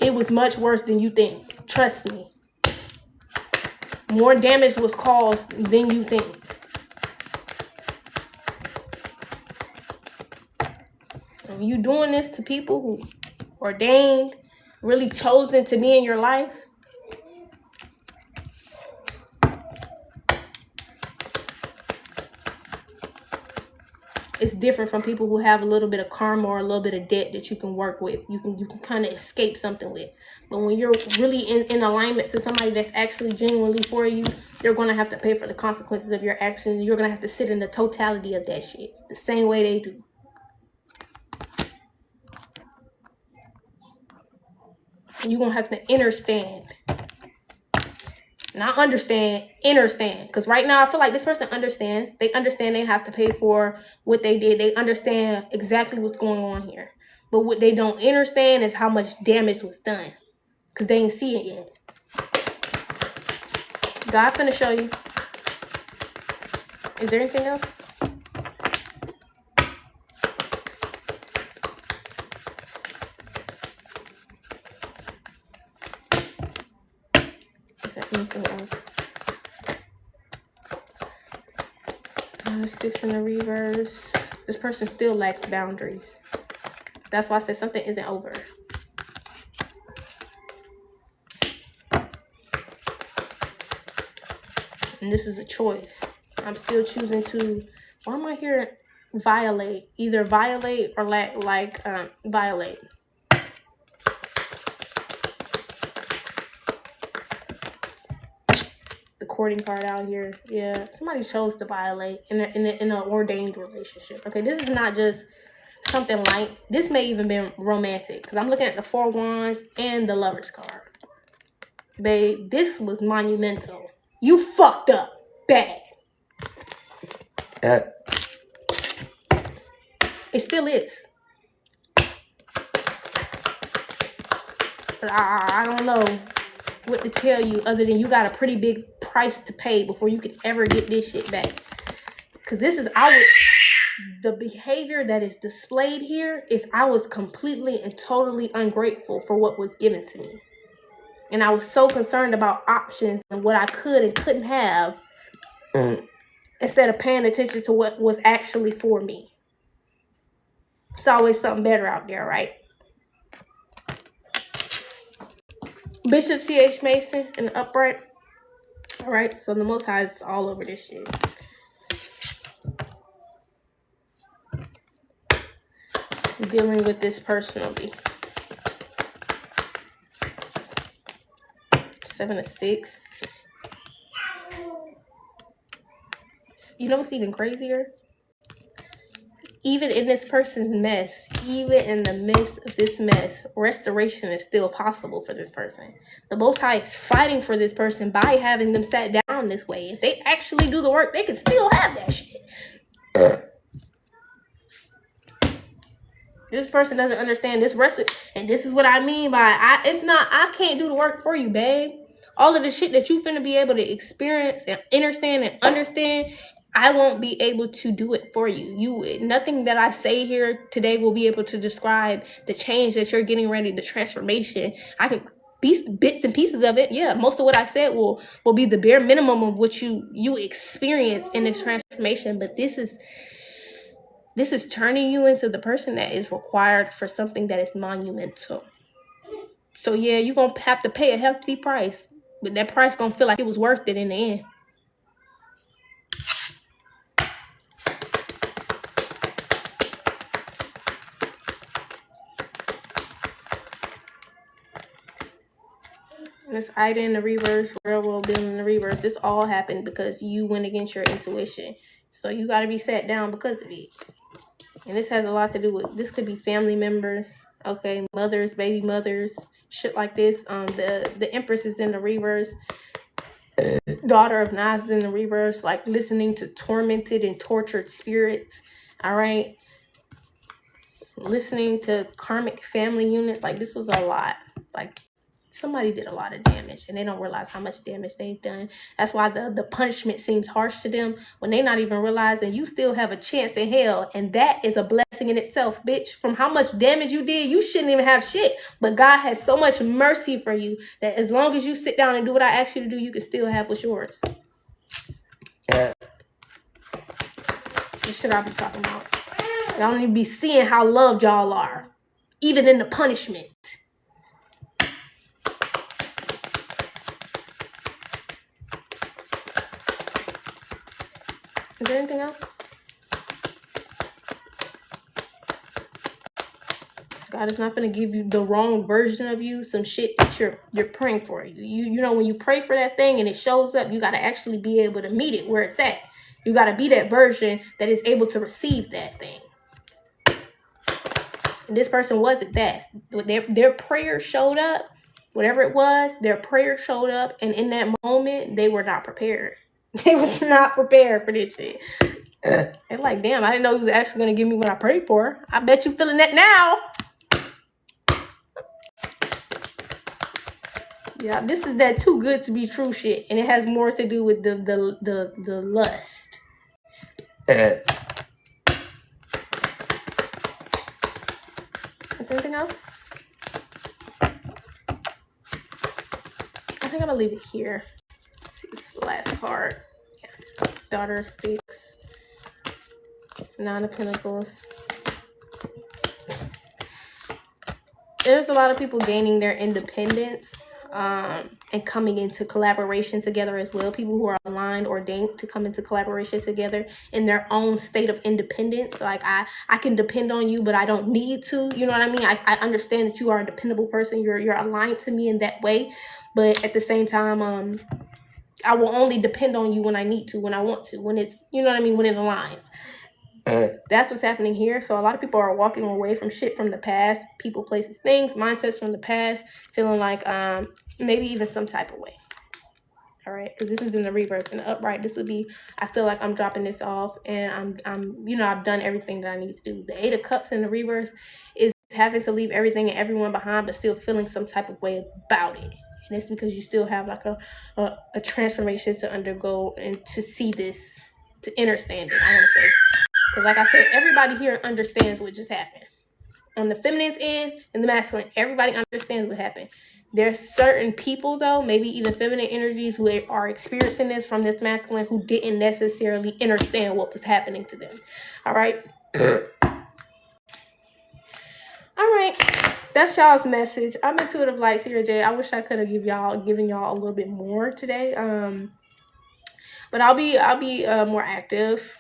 It was much worse than you think. Trust me. More damage was caused than you think. And you doing this to people who ordained, really chosen to be in your life, it's different from people who have a little bit of karma or a little bit of debt that you can work with. You can kind of escape something with. But when you're really in alignment to somebody that's actually genuinely for you, you're going to have to pay for the consequences of your actions. You're going to have to sit in the totality of that shit the same way they do. You're going to have to understand. Not understand, understand. Because right now I feel like this person understands. They understand they have to pay for what they did. They understand exactly what's going on here. But what they don't understand is how much damage was done. Because they ain't see it yet. God finna show you. Is there anything else? Is there anything else? Sticks in the reverse. This person still lacks boundaries. That's why I said something isn't over. And this is a choice. I'm still choosing to. Why am I here? Violate. Either violate or violate. The courting card out here. Yeah, somebody chose to violate in an ordained relationship. Okay, this is not just something light. This may even be romantic because I'm looking at the 4 Wands and the Lovers card. Babe, this was monumental. You fucked up bad. It still is. But I don't know what to tell you other than you got a pretty big price to pay before you can ever get this shit back. Because this is the behavior that is displayed here is I was completely and totally ungrateful for what was given to me. And I was so concerned about options and what I could and couldn't have instead of paying attention to what was actually for me. It's always something better out there, right? Bishop C.H. Mason in the upright. All right, so the Most High is all over this shit. I'm dealing with this personally. 7 of Sticks. You know what's even crazier? Even in this person's mess, even in the midst of this mess, restoration is still possible for this person. The Most High is fighting for this person by having them sat down this way. If they actually do the work, they can still have that shit. This person doesn't understand this and this is what I mean by I can't do the work for you, babe. All of the shit that you finna be able to experience and understand I won't be able to do it for you. Nothing that I say here today will be able to describe the change that you're getting ready, the transformation. I can bits and pieces of it. Yeah, most of what I said will be the bare minimum of what you experience in this transformation. But this is turning you into the person that is required for something that is monumental. So yeah, you're gonna have to pay a hefty price. But that price gonna feel like it was worth it in the end. This Ida in the reverse, railroad building in the reverse. This all happened because you went against your intuition. So you got to be sat down because of it. And this has a lot to do with, this could be family members, okay, mothers, baby mothers, shit like this. The Empress is in the reverse. Daughter of Nas is in the reverse, like listening to tormented and tortured spirits. All right. Listening to karmic family units. Like, this was a lot. Like, somebody did a lot of damage and they don't realize how much damage they've done. That's why the punishment seems harsh to them when they not even realizing you still have a chance in hell. And that is a blessing in itself, bitch. From how much damage you did, you shouldn't even have shit. But God has so much mercy for you that as long as you sit down and do what I asked you to do, you can still have what's yours. This shit I be talking about. Y'all don't even be seeing how loved y'all are, even in the punishment. Is there anything else? God is not going to give you the wrong version of you, some shit that you're praying for. You know, when you pray for that thing and it shows up, you got to actually be able to meet it where it's at. You got to be that version that is able to receive that thing. And this person wasn't that. Their prayer showed up, whatever it was, their prayer showed up. And in that moment, they were not prepared. They was not prepared for this shit. They're like, damn, I didn't know he was actually going to give me what I prayed for. I bet you feeling that now. Yeah, this is that too good to be true shit. And it has more to do with the lust. Is there anything else? I think I'm going to leave it here. Let's see this last card. Yeah. Daughter of Sticks. Nine of Pentacles. There's a lot of people gaining their independence and coming into collaboration together as well. People who are aligned, ordained to come into collaboration together in their own state of independence. Like, I can depend on you, but I don't need to. You know what I mean? I understand that you are a dependable person. You're aligned to me in that way. But at the same time, I will only depend on you when I need to, when I want to, when it's, you know what I mean, when it aligns. That's what's happening here. So a lot of people are walking away from shit from the past, people, places, things, mindsets from the past, feeling like maybe even some type of way. All right, because this is in the reverse. In the upright, this would be, I feel like I'm dropping this off and I'm you know, I've done everything that I need to do. The Eight of Cups in the reverse is having to leave everything and everyone behind, but still feeling some type of way about it. And it's because you still have like a transformation to undergo and to see this, to understand it, I want to say. Because like I said, everybody here understands what just happened. On the feminine's end and the masculine, everybody understands what happened. There's certain people, though, maybe even feminine energies who are experiencing this from this masculine who didn't necessarily understand what was happening to them. All right? All right. That's y'all's message. I'm Intuitive Light, Sierra J. I wish I could have given y'all a little bit more today. But I'll be more active.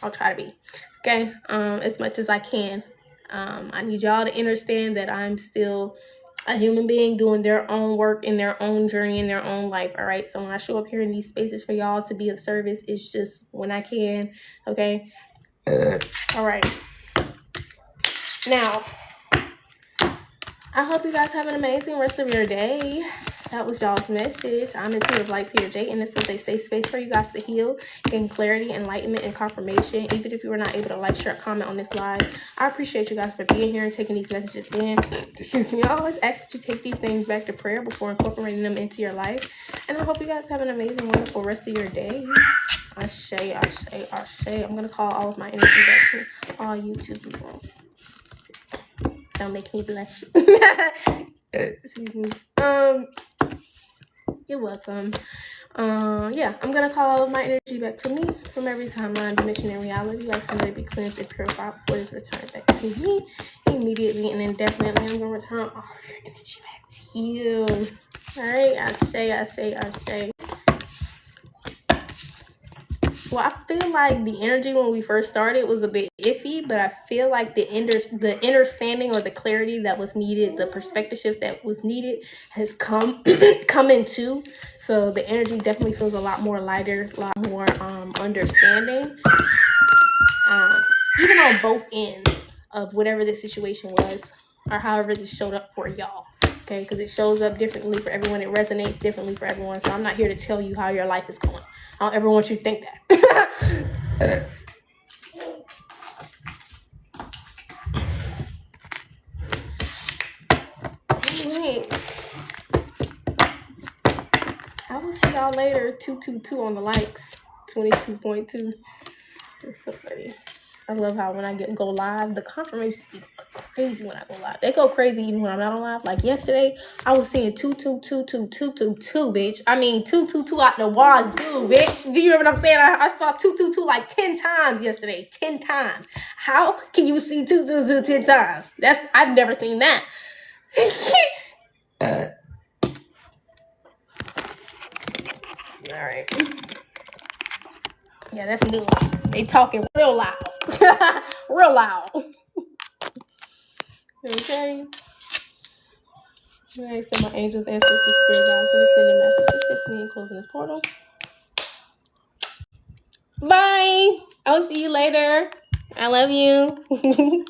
I'll try to be, okay, as much as I can. I need y'all to understand that I'm still a human being doing their own work in their own journey in their own life, all right? So when I show up here in these spaces for y'all to be of service, it's just when I can, okay? All right. Now, I hope you guys have an amazing rest of your day. That was y'all's message. I'm Intuitive Light, Sierra J, and this was a safe space for you guys to heal, gain clarity, enlightenment, and confirmation. Even if you were not able to like, share, comment on this live, I appreciate you guys for being here and taking these messages in. Excuse me. I always ask that you take these things back to prayer before incorporating them into your life. And I hope you guys have an amazing, wonderful rest of your day. Ashe, ashe, ashe. I'm going to call all of my energy back to all YouTube people. Don't make me blush. Excuse me. You're welcome. Yeah, I'm gonna call all of my energy back to me from every timeline, dimension, and reality. I send it to be cleansed and purified before it's returned back to me immediately and indefinitely. I'm gonna return all of your energy back to you. All right, I say. Well, I feel like the energy when we first started was a bit iffy, but I feel like the understanding or the clarity that was needed, the perspective shift that was needed, has come come into. So the energy definitely feels a lot more lighter, a lot more understanding, even on both ends of whatever the situation was, or however this showed up for y'all. Okay, because it shows up differently for everyone. It resonates differently for everyone. So I'm not here to tell you how your life is going. I don't ever want you to think that. Alright. I will see y'all later. 222 on the likes. 22.2. It's so funny. I love how when I go live, the confirmations be crazy when I go live. They go crazy even when I'm not on live. Like yesterday, I was seeing 222, bitch. I mean 222 out the wazoo, bitch. Do you remember what I'm saying? I saw 222 like 10 times yesterday. 10 times. How can you see 222 10 times? I've never seen that. All right. Yeah, that's new. They talking real loud. Real loud. Okay. Alright, so my angels, ancestors, spirit guides, let me send in messages. Assist me in closing this portal. Bye. I'll see you later. I love you.